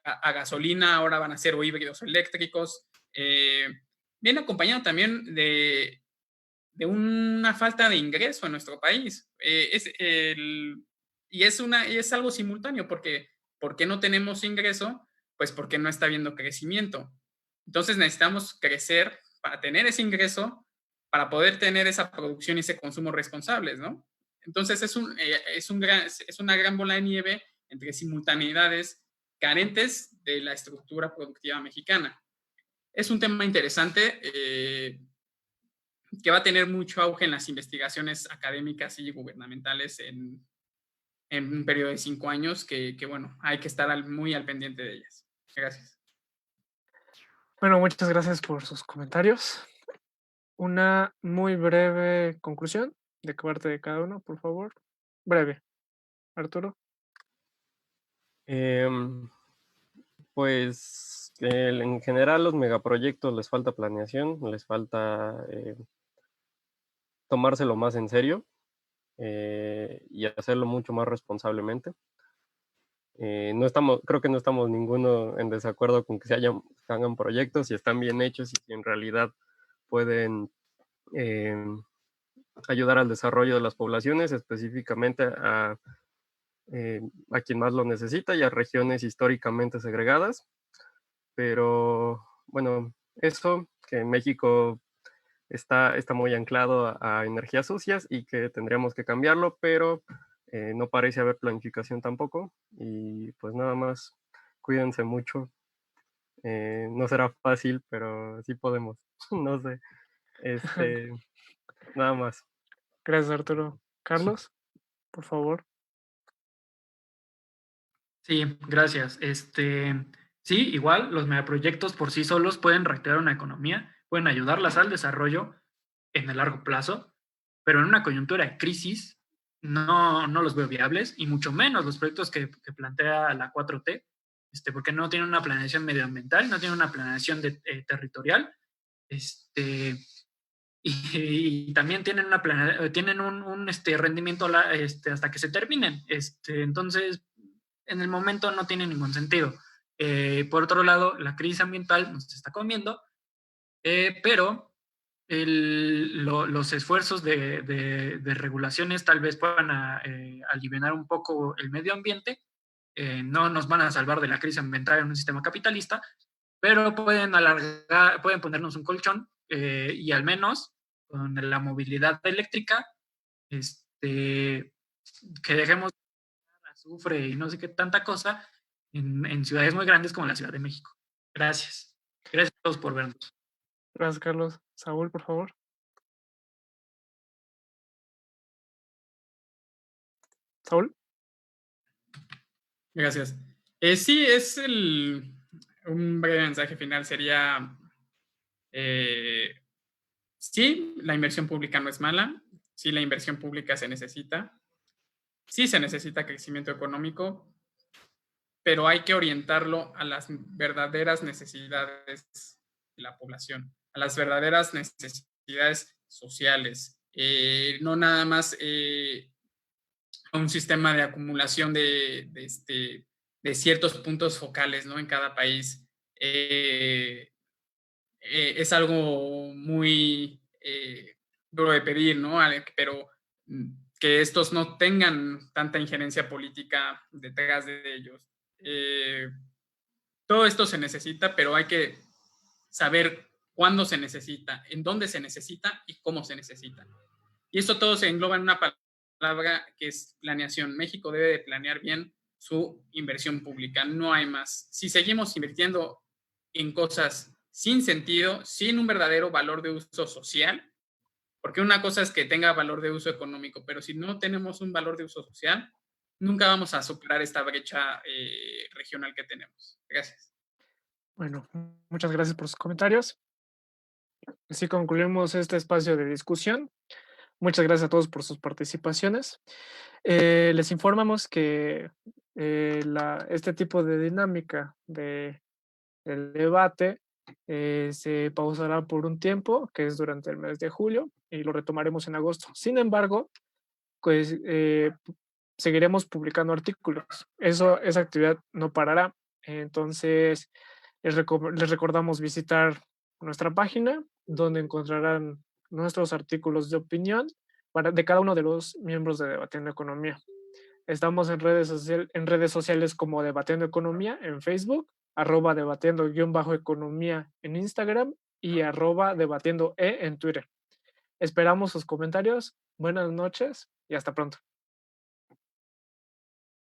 a gasolina, ahora van a ser o híbridos o eléctricos. Viene acompañado también de una falta de ingreso en nuestro país. Y es algo simultáneo, porque ¿por qué no tenemos ingreso? Pues porque no está habiendo crecimiento. Entonces necesitamos crecer para tener ese ingreso, para poder tener esa producción y ese consumo responsables, ¿no? Entonces es una gran bola de nieve entre simultaneidades carentes de la estructura productiva mexicana. Es un tema interesante que va a tener mucho auge en las investigaciones académicas y gubernamentales en un periodo de 5 años que, bueno, hay que estar muy al pendiente de ellas. Gracias. Bueno, muchas gracias por sus comentarios. Una muy breve conclusión de parte de cada uno, por favor. Breve. Arturo. Pues en general los megaproyectos les falta planeación, les falta tomárselo más en serio y hacerlo mucho más responsablemente. Creo que no estamos ninguno en desacuerdo con que se hagan proyectos si están bien hechos y si en realidad pueden ayudar al desarrollo de las poblaciones, específicamente a quien más lo necesita y a regiones históricamente segregadas. Pero bueno, eso, que México está muy anclado a energías sucias y que tendríamos que cambiarlo, pero no parece haber planificación tampoco. Y pues nada más, cuídense mucho. No será fácil, pero sí podemos. No sé. Nada más. Gracias, Arturo. Carlos, por favor. Sí, gracias. Sí, igual los megaproyectos por sí solos pueden reactivar una economía, pueden ayudarlas al desarrollo en el largo plazo, pero en una coyuntura de crisis no los veo viables, y mucho menos los proyectos que plantea la 4T, porque no tienen una planeación medioambiental, no tienen una planeación territorial, y también tienen un rendimiento hasta que se terminen. Entonces, en el momento no tiene ningún sentido. Por otro lado, la crisis ambiental nos está comiendo, pero los esfuerzos de regulaciones tal vez puedan aliviar un poco el medio ambiente. No nos van a salvar de la crisis ambiental en un sistema capitalista, pero pueden ponernos un colchón, y al menos con la movilidad eléctrica, que dejemos azufre y no sé qué tanta cosa en ciudades muy grandes como la Ciudad de México. Gracias. Gracias a todos por vernos. Gracias, Carlos. Saúl, por favor. Saúl. Gracias. Sí, un breve mensaje final sería, sí, la inversión pública no es mala, sí, la inversión pública se necesita, sí se necesita crecimiento económico, pero hay que orientarlo a las verdaderas necesidades de la población, a las verdaderas necesidades sociales, no nada más a un sistema de acumulación de ciertos puntos focales, ¿no? En cada país. Es algo muy duro de pedir, ¿no? Pero que estos no tengan tanta injerencia política detrás de ellos. Todo esto se necesita, pero hay que saber cuándo se necesita, en dónde se necesita y cómo se necesita. Y esto todo se engloba en una palabra que es planeación. México debe de planear bien su inversión pública, no hay más. Si seguimos invirtiendo en cosas sin sentido, sin un verdadero valor de uso social, porque una cosa es que tenga valor de uso económico, pero si no tenemos un valor de uso social, nunca vamos a superar esta brecha regional que tenemos. Gracias. Bueno, muchas gracias por sus comentarios. Así concluimos este espacio de discusión. Muchas gracias a todos por sus participaciones. Les informamos que este tipo de dinámica del debate se pausará por un tiempo, que es durante el mes de julio, y lo retomaremos en agosto. Sin embargo, pues seguiremos publicando artículos. Esa actividad no parará. Entonces, les recordamos visitar nuestra página, donde encontrarán nuestros artículos de opinión de cada uno de los miembros de Debatiendo Economía. Estamos en redes sociales como Debatiendo Economía en Facebook, @debatiendo_economía en Instagram y @debatiendo en Twitter. Esperamos sus comentarios. Buenas noches y hasta pronto.